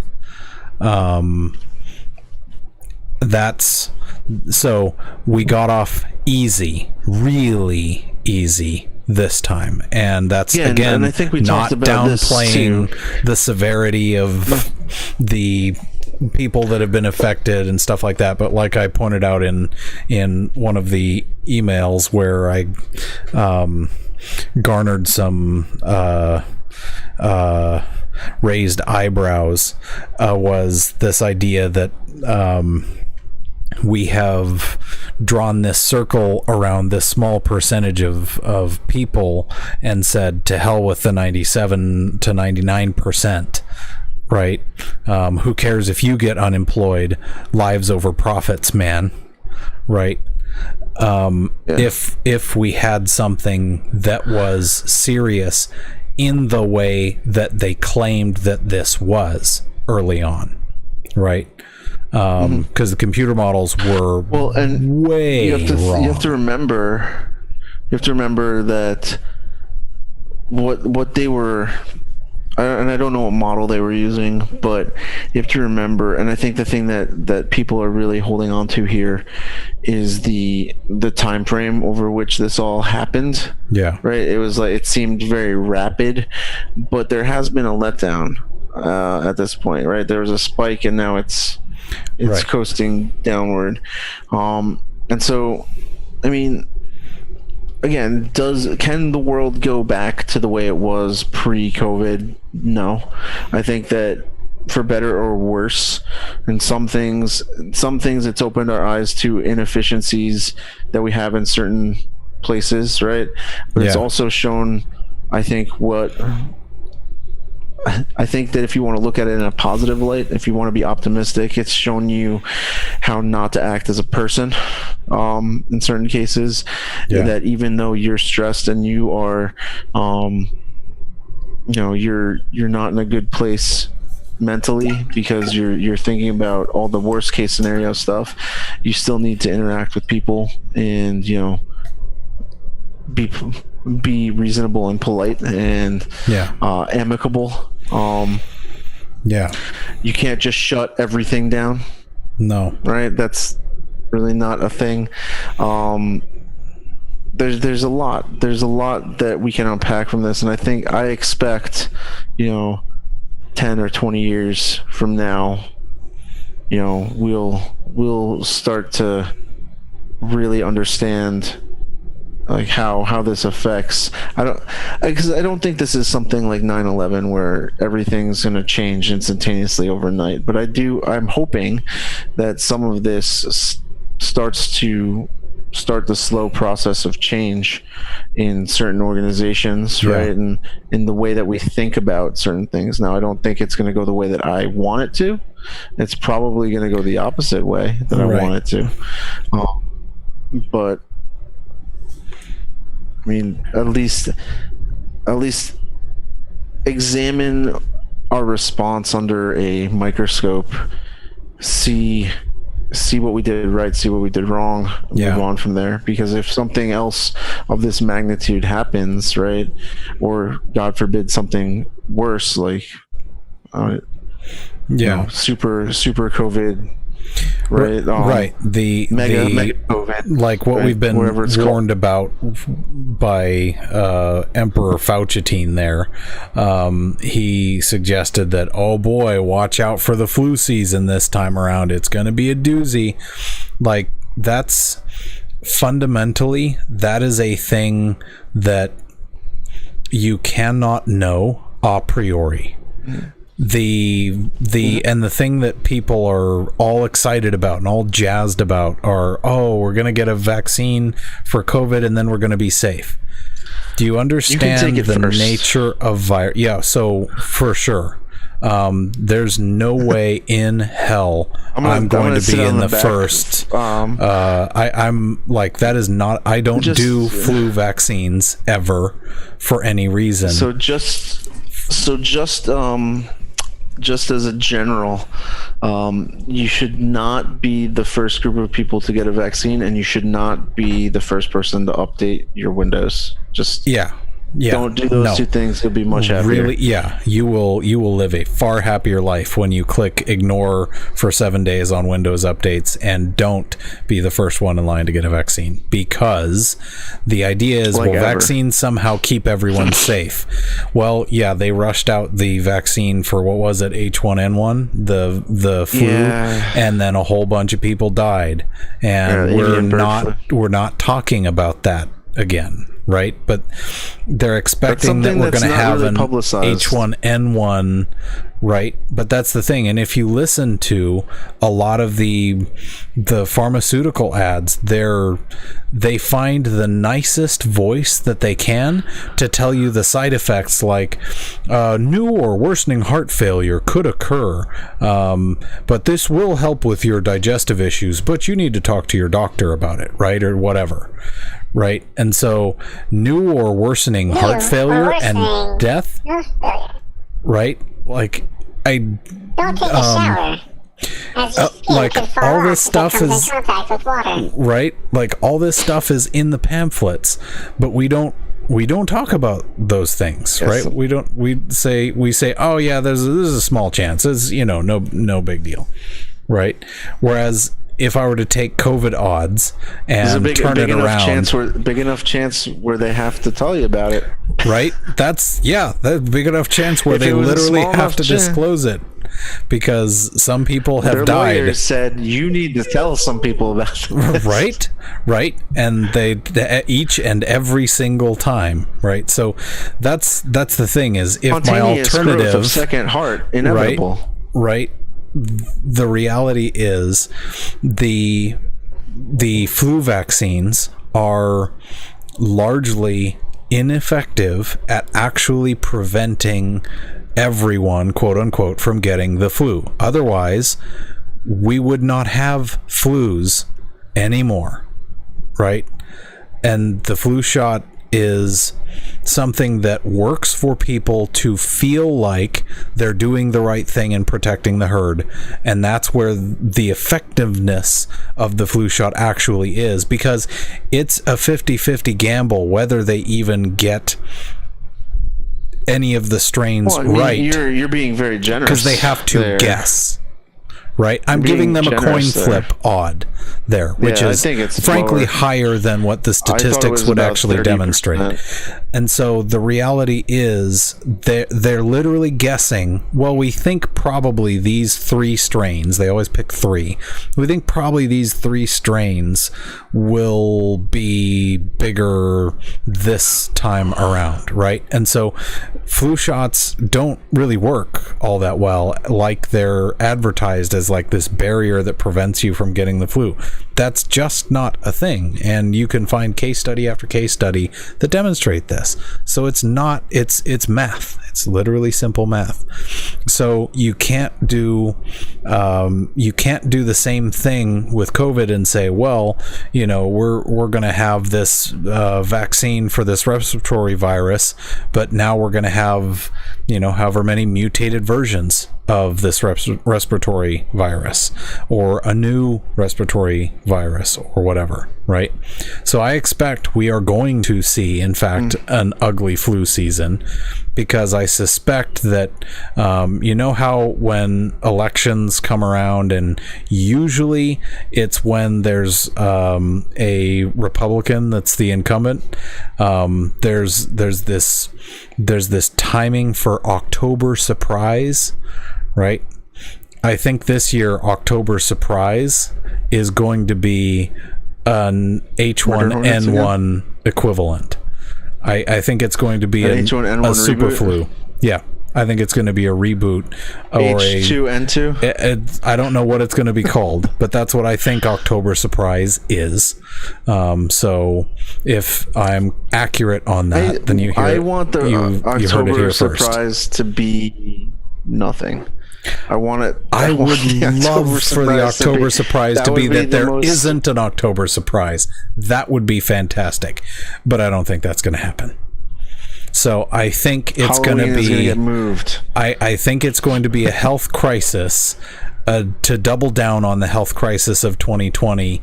B: So we got off easy, really easy this time, and that's again,
A: and I think we
B: not
A: talked about
B: downplaying the severity of the people that have been affected and stuff like that. But like I pointed out in one of the emails where I garnered some raised eyebrows, was this idea that we have drawn this circle around this small percentage of people and said, to hell with the 97 to 99%, right? Who cares if you get unemployed? Lives over profits, man. Right? If we had something that was serious in the way that they claimed that this was early on, right? Because the computer models were way wrong.
A: You have to remember that what they were, and I don't know what model they were using, but you have to remember, and I think the thing that people are really holding on to here is the time frame over which this all happened.
B: Yeah.
A: Right? It was like, it seemed very rapid, but there has been a letdown at this point, right? There was a spike, and now it's right, coasting downward. And so, I mean, again, can the world go back to the way it was pre-COVID? No. I think that for better or worse. And some things it's opened our eyes to inefficiencies that we have in certain places, right? But it's
B: Yeah.
A: also shown, I think that if you want to look at it in a positive light, if you want to be optimistic, it's shown you how not to act as a person in certain cases.
B: Yeah.
A: That even though you're stressed and you are, you're not in a good place mentally because you're thinking about all the worst case scenario stuff, you still need to interact with people and be reasonable and polite and amicable.
B: Yeah.
A: You can't just shut everything down,
B: No.
A: right? That's really not a thing. There's a lot that we can unpack from this, and I expect 10 or 20 years from now, we'll start to really understand like how this affects. Because I don't think this is something like 9/11 where everything's going to change instantaneously overnight, but I'm hoping that some of this starts the slow process of change in certain organizations, right? And in the way that we think about certain things. Now, I don't think it's going to go the way that I want it to. It's probably going to go the opposite way that I want it to. But I mean, at least examine our response under a microscope, see what we did right, see what we did wrong, move on from there. Because if something else of this magnitude happens, right, or God forbid something worse, like super COVID, right?
B: Right. The
A: mega COVID,
B: like what we've been warned about by Emperor Fauci there. He suggested that, oh boy, watch out for the flu season this time around. It's going to be a doozy. Like, that's fundamentally, that is a thing that you cannot know a priori. The thing that people are all excited about and all jazzed about are, we're going to get a vaccine for COVID and then we're going to be safe. Do you understand the nature of virus? Yeah, so for sure. There's no way in hell I'm going to be in the first. I'm like, that is not, I don't do flu vaccines ever for any reason.
A: So just as a general, you should not be the first group of people to get a vaccine, and you should not be the first person to update your Windows. Just don't do those two things. You'll be much happier.
B: Really, you will live a far happier life when you click ignore for 7 days on Windows updates and don't be the first one in line to get a vaccine, because the idea is, vaccines somehow keep everyone safe. Well, they rushed out the vaccine for, what was it, H1N1, the flu, and then a whole bunch of people died, and we're not talking about that again. Right, but they're expecting that we're going to have an H1N1, right? But that's the thing. And if you listen to a lot of the pharmaceutical ads, they find the nicest voice that they can to tell you the side effects, like new or worsening heart failure could occur, but this will help with your digestive issues, but you need to talk to your doctor about it, right, or whatever. Right, and so new or worsening heart failure and death, right? Like, don't take a shower. Like, all this stuff is right. Like, all this stuff is in the pamphlets, but we don't talk about those things, right? We say, oh yeah, there's a small chance. It's no big deal, right? Whereas, if I were to take COVID odds and turn it around,
A: big enough chance where they have to tell you about it,
B: right? That's big enough chance where they literally have to disclose it, because some people have died.
A: Their lawyers said you need to tell some people about it.
B: right, and they each and every single time, right? So that's the thing, is if my alternative
A: of second heart inevitable.
B: Right? right? The reality is the flu vaccines are largely ineffective at actually preventing everyone, quote unquote, from getting the flu. Otherwise, we would not have flus anymore, right? And the flu shot is something that works for people to feel like they're doing the right thing and protecting the herd. And that's where the effectiveness of the flu shot actually is, because it's a 50-50 gamble whether they even get any of the strains right.
A: You're being very generous
B: because they have to guess. Right, I'm giving them a coin flip odd there, which is, I think it's frankly lower, higher than what the statistics would actually 30%. Demonstrate. And so the reality is they're literally guessing, well, we think probably these 3 strains, they always pick 3, we think probably these 3 strains will be bigger this time around, right? And so flu shots don't really work all that well, like they're advertised as like this barrier that prevents you from getting the flu. That's just not a thing, and you can find case study after case study that demonstrate this. So it's not, it's math. It's literally simple math. So you can't do the same thing with COVID and say, well, you know, we're going to have this vaccine for this respiratory virus, but now we're going to have, you know, however many mutated versions of this respiratory virus, or a new respiratory virus, or whatever, right? So I expect we are going to see, in fact, an ugly flu season, because I suspect that, you know how when elections come around, and usually it's when there's a Republican that's the incumbent, there's this timing for October surprise, right? I think this year October surprise is going to be an H1N1 equivalent. I think it's going to be a super flu. Yeah, I think it's going to be a reboot or
A: H2N2.
B: I don't know what it's going to be called, but that's what I think October surprise is. So if I'm accurate on that, then you hear.
A: I want the October surprise to be nothing. I want it.
B: I would love for the October surprise to be that there isn't an October surprise. That would be fantastic, but I don't think that's going to happen. So I think it's going to be
A: get moved.
B: I think it's going to be a health crisis, to double down on the health crisis of 2020,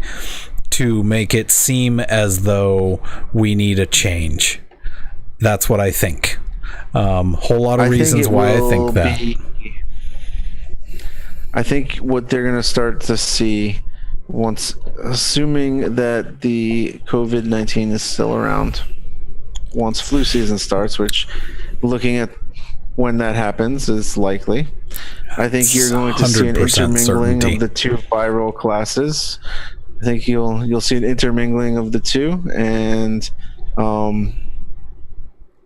B: to make it seem as though we need a change. That's what I think. Whole lot of reasons why I think that.
A: I think what they're going to start to see, once, assuming that the COVID-19 is still around, once flu season starts, which, looking at when that happens, is likely, I think you're going to see an intermingling of the 2 viral classes. I think you'll see an intermingling of the 2, and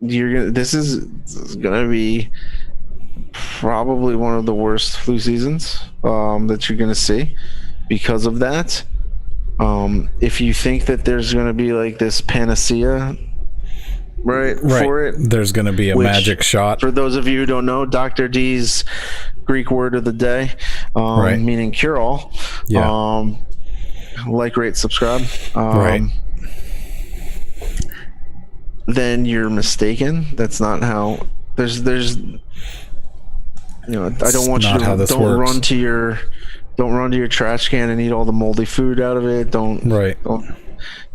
A: this is going to be probably one of the worst flu seasons that you're going to see because of that. If you think that there's going to be like this panacea, right, for it,
B: there's going to be a magic shot.
A: For those of you who don't know, Dr. D's Greek word of the day, meaning cure-all. Yeah. Like, rate, subscribe. Right. Then you're mistaken. That's not how. There's. You know, I don't want you to run to your trash can and eat all the moldy food out of it. Don't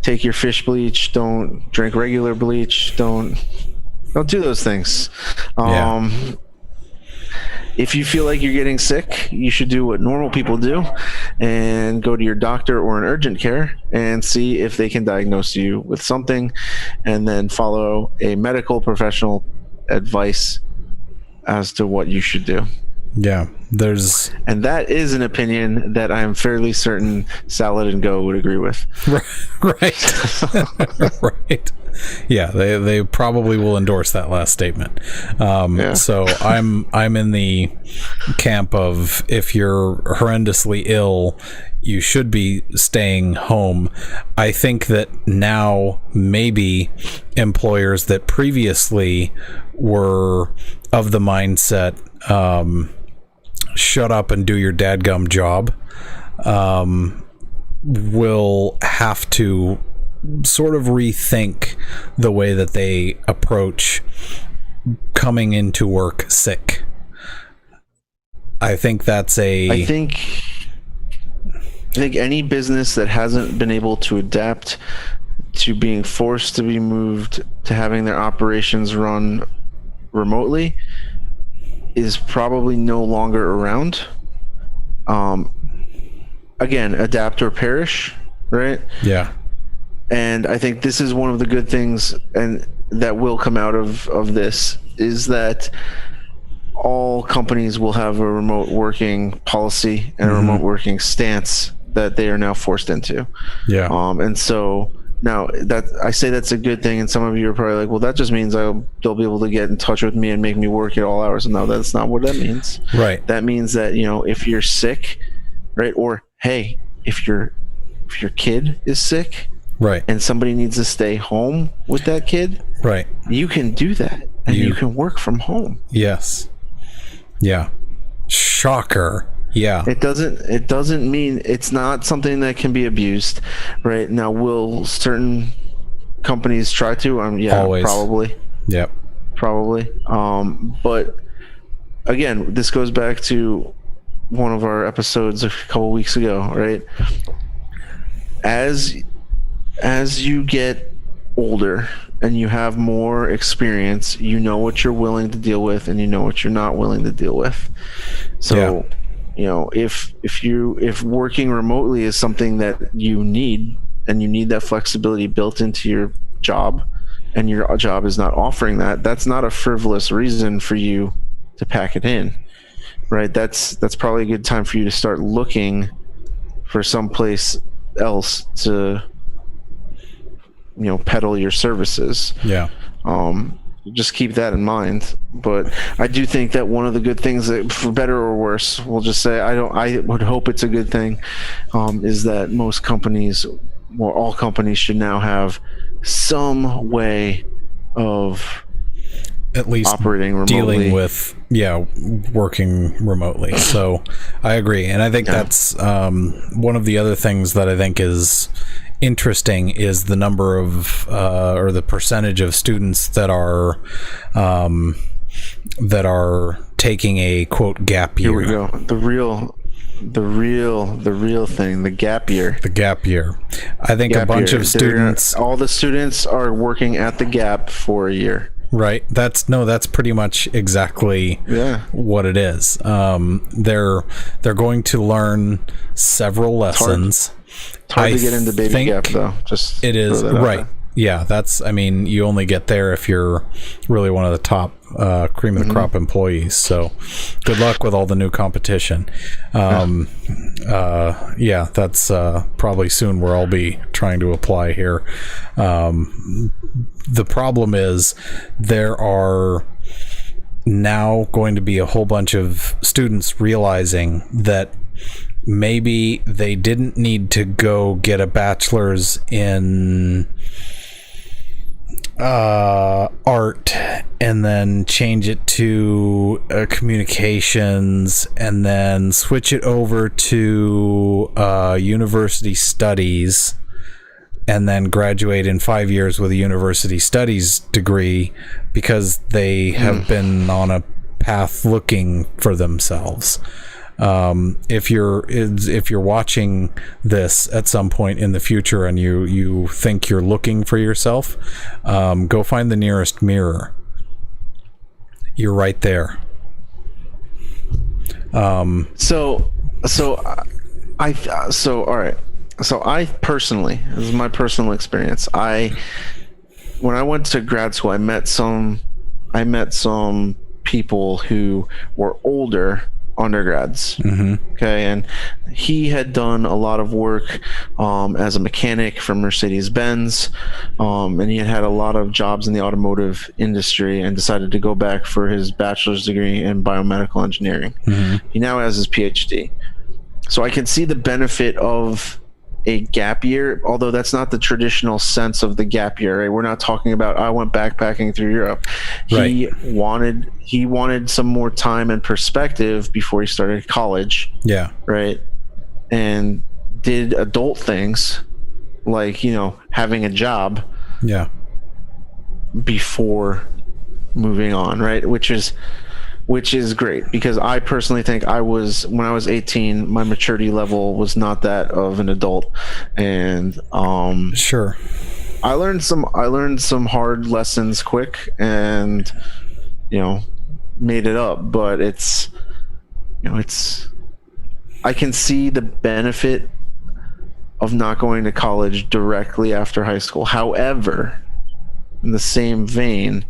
A: take your fish bleach. Don't drink regular bleach. Don't do those things. If you feel like you're getting sick, you should do what normal people do and go to your doctor or an urgent care and see if they can diagnose you with something, and then follow a medical professional advice as to what you should do.
B: Yeah, there's
A: And that is an opinion that I am fairly certain Salad and Go would agree with.
B: right. Right. Yeah, they probably will endorse that last statement.
A: Yeah.
B: So I'm in the camp of, if you're horrendously ill, you should be staying home. I think that now maybe employers that previously were of the mindset, shut up and do your dadgum job, will have to sort of rethink the way that they approach coming into work sick. I think that's
A: I think any business that hasn't been able to adapt to being forced to be moved to having their operations run remotely is probably no longer around. Again, adapt or perish, right?
B: yeah.
A: And I think this is one of the good things, and that will come out of this, is that all companies will have a remote working policy and a remote working stance that they are now forced into.
B: Yeah.
A: And so now that I say that's a good thing, and some of you are probably like, well, that just means they'll be able to get in touch with me and make me work at all hours. No, that's not what that means.
B: Right.
A: That means that, if you're sick, right, or hey, if your kid is sick,
B: Right.
A: and somebody needs to stay home with that kid,
B: Right.
A: you can do that, and you can work from home.
B: Yes. Yeah. Shocker. Yeah.
A: It doesn't mean it's not something that can be abused, right? Now, will certain companies try to? Yeah,
B: Always.
A: probably.
B: Yep.
A: Probably. But again, this goes back to one of our episodes a couple weeks ago, right? As you get older and you have more experience, you know what you're willing to deal with and you know what you're not willing to deal with. So, if working remotely is something that you need, and you need that flexibility built into your job, and your job is not offering that, that's not a frivolous reason for you to pack it in, right? That's probably a good time for you to start looking for someplace else to peddle your services.
B: Yeah.
A: Just keep that in mind. But I do think that one of the good things, that, for better or worse, we'll just say, I would hope it's a good thing, is that most companies, or all companies, should now have some way of
B: at least
A: operating remotely,
B: dealing with working remotely. So I agree, and I think that's one of the other things that I think is interesting is the number of or the percentage of students that are taking a quote gap year.
A: Here we go. The real thing, the gap year.
B: The gap year. I think a bunch of students,
A: all the students are working at the Gap for a year.
B: Right. That's pretty much exactly what it is. They're going to learn several lessons.
A: It's hard to get into Baby Gap, though. Just
B: it is right. Yeah, you only get there if you're really one of the top cream of the crop employees. So good luck with all the new competition. That's probably soon where I'll be trying to apply here. The problem is there are now going to be a whole bunch of students realizing that maybe they didn't need to go get a bachelor's in art and then change it to communications and then switch it over to university studies and then graduate in 5 years with a university studies degree because they have been on a path looking for themselves. If you're watching this at some point in the future and you think you're looking for yourself, go find the nearest mirror. You're right there.
A: All right. So I personally, this is my personal experience. When I went to grad school, I met some people who were older, undergrads. Okay, and he had done a lot of work as a mechanic for Mercedes-Benz, and he had a lot of jobs in the automotive industry, and decided to go back for his bachelor's degree in biomedical engineering. He now has his PhD. So I can see the benefit of a gap year, although that's not the traditional sense of the gap year, right? We're not talking about I went backpacking through Europe. He wanted some more time and perspective before he started college.
B: Yeah.
A: Right. And did adult things like, having a job.
B: Yeah.
A: Before moving on, right? Which is great, because I personally think when I was 18, my maturity level was not that of an adult, and
B: sure,
A: I learned some hard lessons quick, and made it up. But it's I can see the benefit of not going to college directly after high school. However, in the same vein,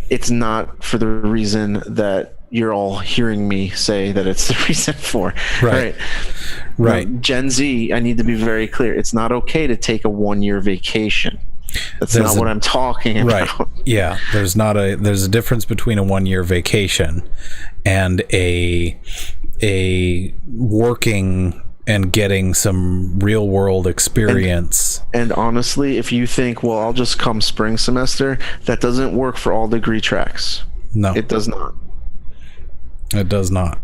A: it's not for the reason that you're all hearing me say that it's the reason for. Right. Gen Z, I need to be very clear. It's not okay to take a 1-year vacation. That's not what I'm talking about.
B: Right. Yeah. There's a difference between a 1-year vacation and a working and getting some real world experience.
A: And honestly, if you think, well, I'll just come spring semester, that doesn't work for all degree tracks.
B: No,
A: it does not.
B: It does not.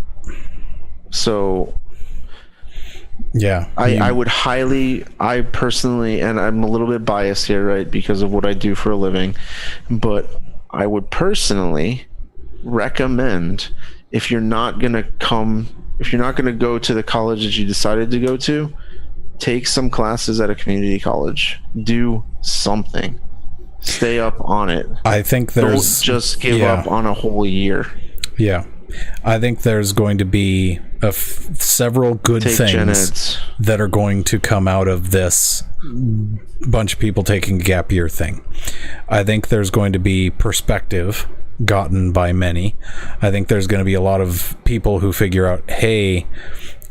A: So
B: yeah,
A: I personally, and I'm a little bit biased here, right, because of what I do for a living, but I would personally recommend, if you're not going to go to the college that you decided to go to, take some classes at a community college. Do something. Stay up on it.
B: I think
A: don't just give up on a whole year.
B: Yeah. I think there's going to be several good things that are going to come out of this bunch of people taking a gap year thing. I think there's going to be perspective gotten by many. I think there's going to be a lot of people who figure out, hey,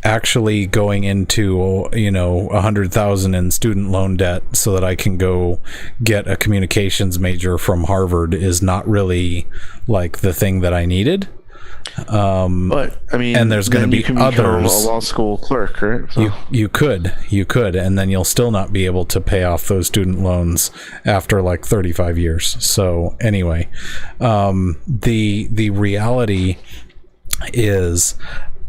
B: actually going into $100,000 in student loan debt so that I can go get a communications major from Harvard is not really like the thing that I needed.
A: But I mean,
B: and there's going to be others.
A: A law school clerk, right? So.
B: You could, and then you'll still not be able to pay off those student loans after like 35 years. So anyway, the reality is,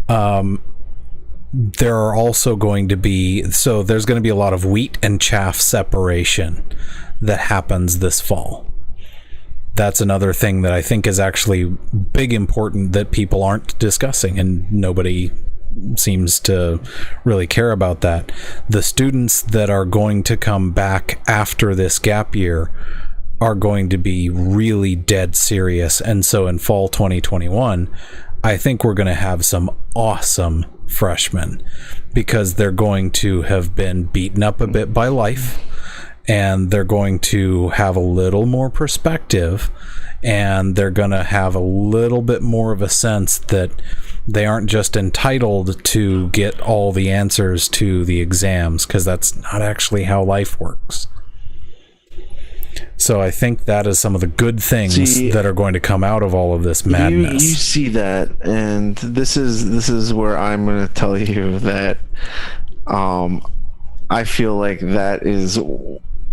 B: there are also going to be, there's going to be a lot of wheat and chaff separation that happens this fall. That's another thing that I think is actually big important that people aren't discussing, and nobody seems to really care about that. The students that are going to come back after this gap year are going to be really dead serious. And so in fall 2021, I think we're going to have some awesome freshmen, because they're going to have been beaten up a bit by life, and they're going to have a little more perspective, and they're going to have a little bit more of a sense that they aren't just entitled to get all the answers to the exams, because that's not actually how life works. So I think that is some of the good things that are going to come out of all of this madness.
A: You see that, and this is where I'm going to tell you that I feel like that is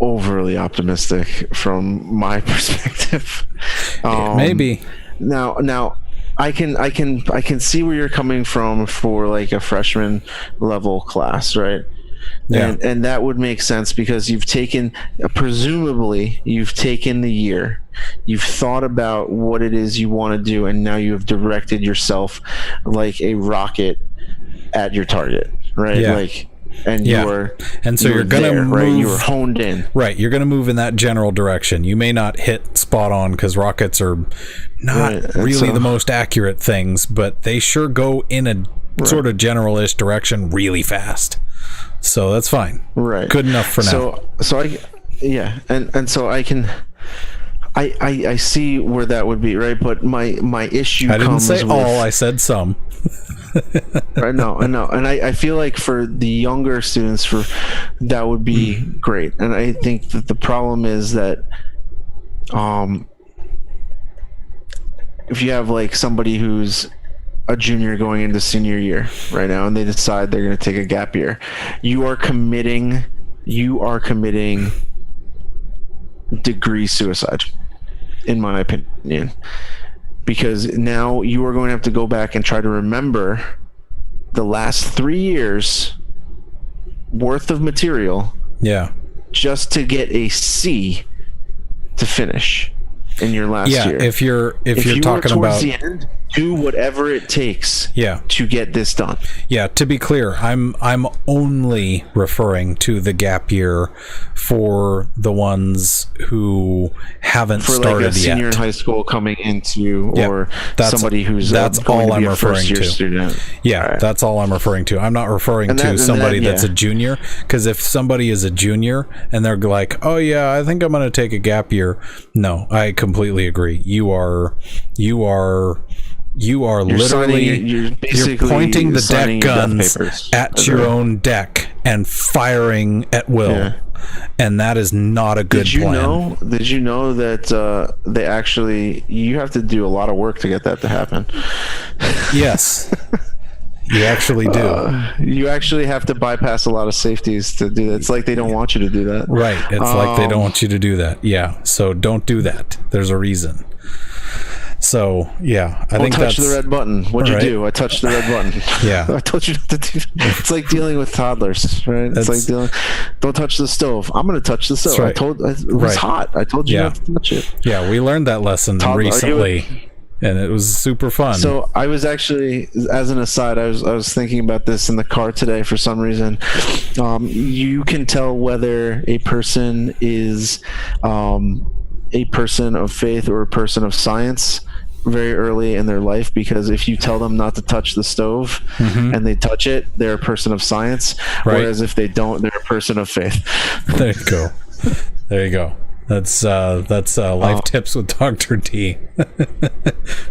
A: overly optimistic from my perspective.
B: Maybe.
A: Now I can see where you're coming from for like a freshman level class, right? Yeah. And that would make sense, because presumably you've taken the year, you've thought about what it is you want to do, and now you have directed yourself like a rocket at your target, right?
B: Yeah. You're gonna move,
A: right? You were honed in,
B: right? You're gonna move in that general direction. You may not hit spot on, because rockets are not really the most accurate things, but they sure go in a sort of generalish direction really fast. So that's fine.
A: Right.
B: Good enough for now.
A: So I can I see where that would be, right? But my issue
B: I didn't
A: comes
B: say
A: with,
B: all, I said some.
A: I know, and I feel like for the younger students, for that would be great. And I think that the problem is that, if you have like somebody who's a junior going into senior year right now, and they decide they're going to take a gap year, you are committing degree suicide, in my opinion, because now you are going to have to go back and try to remember the last 3 years worth of material
B: Yeah.
A: just to get a C to finish in your last year.
B: If you're talking
A: towards
B: about
A: the end, do whatever it takes to get this done.
B: Yeah, to be clear, I'm only referring to the gap year for the ones who haven't
A: For
B: started
A: like a senior
B: yet.
A: in high school coming into, or
B: that's-
A: somebody who's
B: that's
A: going
B: all
A: to
B: I'm
A: be a
B: referring
A: first-year
B: to.
A: student.
B: Yeah,
A: All right.
B: that's all I'm referring to. I'm not referring
A: And
B: to
A: that-
B: somebody
A: and that-
B: that's a junior, because if somebody is a junior and they're like, "Oh yeah, I think I'm going to take a gap year," no, I completely agree. You are literally you're pointing the deck guns at your own deck and firing at will.
A: Yeah.
B: And that is not a good plan.
A: Did you know that they actually, you have to do a lot of work to get that to happen?
B: Yes. You actually do.
A: You actually have to bypass a lot of safeties to do that. It's like they don't want you to do that.
B: Right. It's like they don't want you to do that. Yeah. So don't do that. There's a reason. So yeah, I think
A: touch
B: that's
A: the red button. What'd you
B: right.
A: do? I touched the red button.
B: Yeah.
A: I told you not to do that. It's like dealing with toddlers, right? It's like don't touch the stove. I'm going to touch the stove.
B: right.
A: It was hot. I told you not to touch it.
B: Yeah, we learned that lesson recently, and it was super fun.
A: So I was actually, as an aside, I was thinking about this in the car today for some reason. You can tell whether a person is a person of faith or a person of science very early in their life, because if you tell them not to touch the stove and they touch it, they're a person of science.
B: Right.
A: Whereas if they don't, they're a person of faith.
B: There you go. There you go. That's life tips with Dr. D.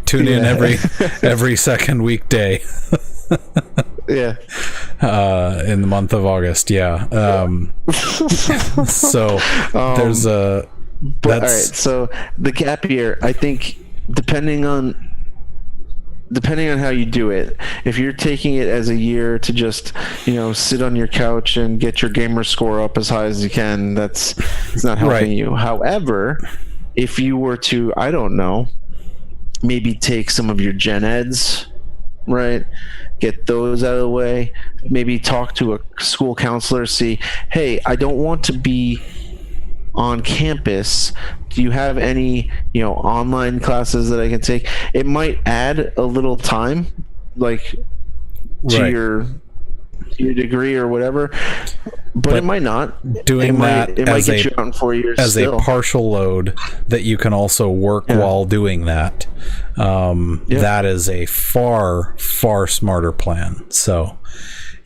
B: Tune in every second weekday.
A: Yeah.
B: In the month of August. Yeah. So there's a.
A: But all right. So the gap year, I think, depending on how you do it, if you're taking it as a year to just, sit on your couch and get your gamer score up as high as you can, it's not helping you. However, if you were to, I don't know, maybe take some of your gen eds, right, get those out of the way, maybe talk to a school counselor, see, hey, I don't want to be on campus. Do you have any online classes that I can take? It might add a little time, like to your degree or whatever, but it might not.
B: Doing
A: it might get you out in 4 years
B: as
A: still.
B: a partial load that you can also work while doing that. That is a far smarter plan. So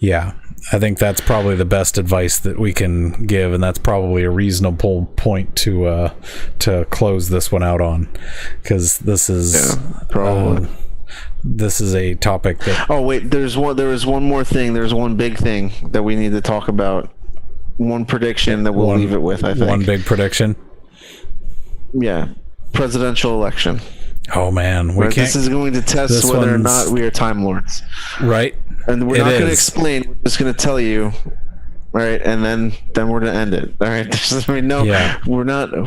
B: yeah, I think that's probably the best advice that we can give, and that's probably a reasonable point to close this one out on, because this is probably this is a topic that.
A: Oh wait, there was one more thing. There's one big thing that we need to talk about. One prediction that we'll leave it with. I think
B: one big prediction.
A: Yeah, presidential election.
B: Oh man, we can't.
A: This is going to test whether or not we are Time Lords.
B: Right.
A: And we're not going to explain. We're just going to tell you, right? And then we're going to end it. All right. We're not. I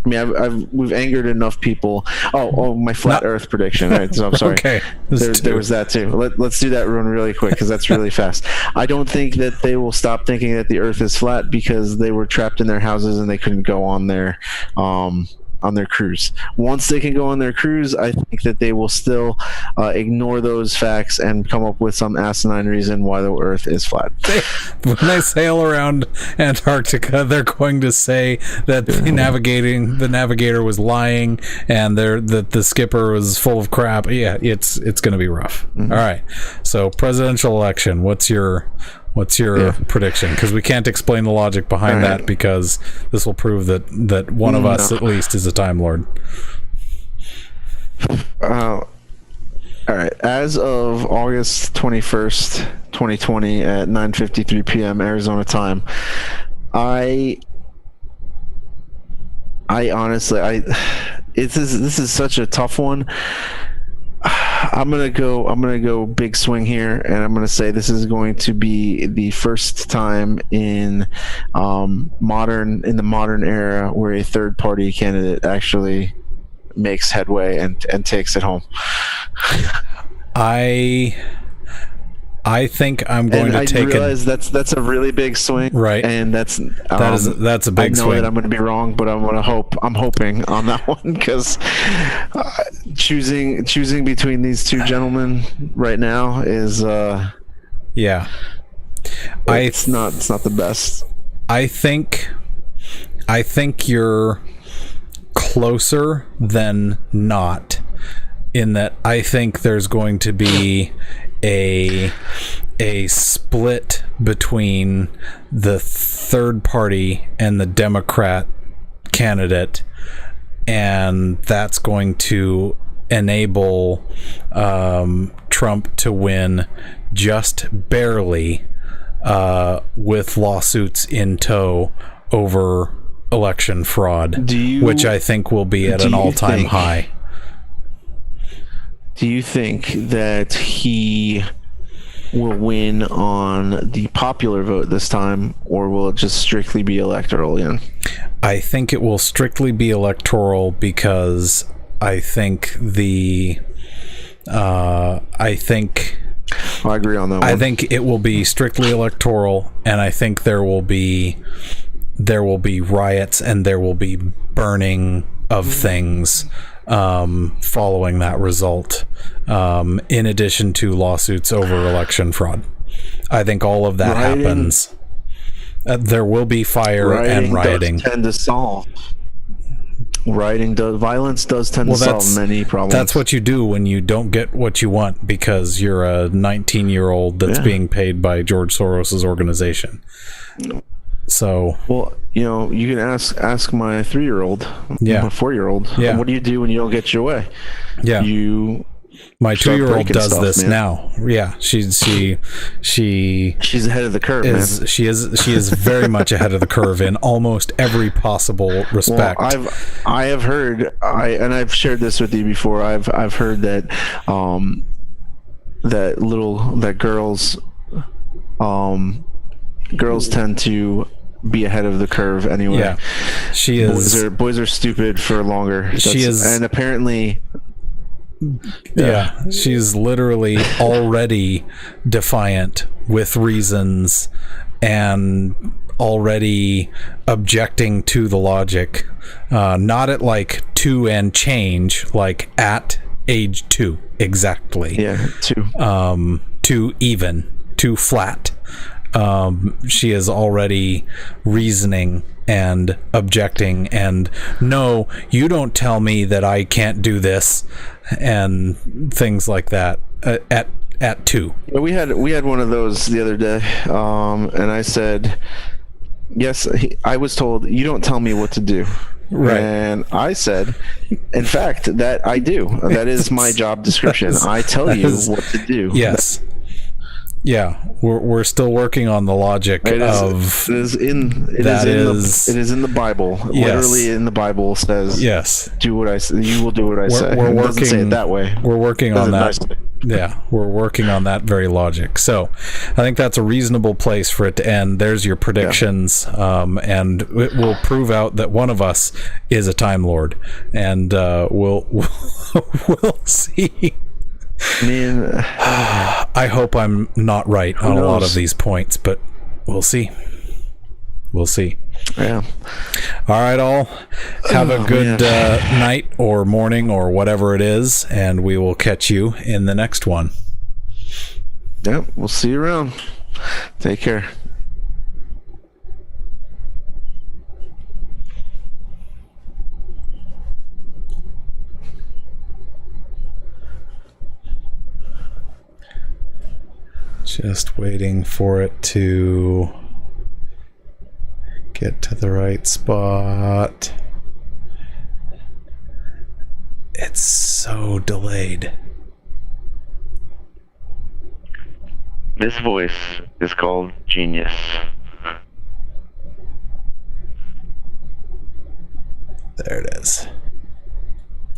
A: mean, we've angered enough people. Oh, my flat Earth prediction. Right. So I'm sorry.
B: Okay.
A: There was that too. Let's do that one really quick, because that's really fast. I don't think that they will stop thinking that the Earth is flat because they were trapped in their houses and they couldn't go on their cruise. Once they can go on their cruise, I think that they will still ignore those facts and come up with some asinine reason why the Earth is flat.
B: When they sail around Antarctica, they're going to say that the navigator was lying and that the skipper was full of crap. Yeah, it's going to be rough. Mm-hmm. All right. So presidential election. What's your What's your
A: Yeah.
B: prediction? Because we can't explain the logic behind
A: All right.
B: that, because this will prove that one of us at least is a Time Lord.
A: All right. As of August 21st, 2020 at 9:53 p.m. Arizona time, I honestly, this is such a tough one. I'm gonna go big swing here, and I'm gonna say this is going to be the first time in the modern era where a third party candidate actually makes headway and takes it home.
B: I think I'm going to take
A: I realize that's a really big swing,
B: Right.
A: And that's
B: a big
A: I know
B: swing.
A: that I'm going to be wrong, but I'm hoping on that one, because choosing between these two gentlemen right now is
B: Yeah.
A: it's not the best.
B: I think you're closer than not, in that I think there's going to be a split between the third party and the Democrat candidate, and that's going to enable Trump to win just barely, with lawsuits in tow over election fraud, which I think will be at an all-time high.
A: Do you think that he will win on the popular vote this time, or will it just strictly be electoral again?
B: I think it will strictly be electoral, because I think
A: I agree on that one.
B: I think it will be strictly electoral, and I think there will be riots and there will be burning of things following that result, in addition to lawsuits over election fraud. I think all of that happens. There will be fire and rioting.
A: Does tend to solve. Violence does tend to solve many problems.
B: That's what you do when you don't get what you want, because you're a 19-year-old that's being paid by George Soros's organization. So,
A: well, you can ask my 3-year-old, my 4-year-old.
B: Yeah.
A: What do you do when you don't get your way?
B: Yeah. My 2-year-old does
A: stuff,
B: this
A: man.
B: now. Yeah, she's
A: ahead of the curve, man.
B: She is very much ahead of the curve in almost every possible respect.
A: Well, I have heard, and I've shared this with you before. I've heard that that girls tend to be ahead of the curve anyway.
B: Yeah, she is.
A: Boys are stupid for longer. And apparently.
B: Yeah, she's literally already defiant with reasons, and already objecting to the logic, not at like 2 and change, like at age 2 exactly.
A: Yeah, 2.
B: 2 even, 2 flat. She is already reasoning and objecting, and no, you don't tell me that I can't do this, and things like that at 2.
A: We had one of those the other day, and I said, yes, I was told you don't tell me what to do.
B: Right.
A: And I said, in fact, that I do. That is my job description. I tell you what to do.
B: Yes. Yeah, we're still working on the logic
A: It
B: of
A: is in the Bible.
B: Yes.
A: Literally in the Bible says,
B: yes,
A: do what I say. You will do what I say.
B: We're
A: It
B: working,
A: doesn't say it that way.
B: We're working on that.
A: Nicely.
B: Yeah, we're working on that very logic. So I think that's a reasonable place for it to end. There's your predictions, and it will prove out that one of us is a Time Lord, and we'll see.
A: I mean,
B: I hope I'm not right on a lot of these points, but we'll see. We'll see.
A: Yeah.
B: All right, all. Have a good night or morning or whatever it is, and we will catch you in the next one.
A: Yep. We'll see you around. Take care.
B: Just waiting for it to get to the right spot. It's so delayed.
C: This voice is called Genius.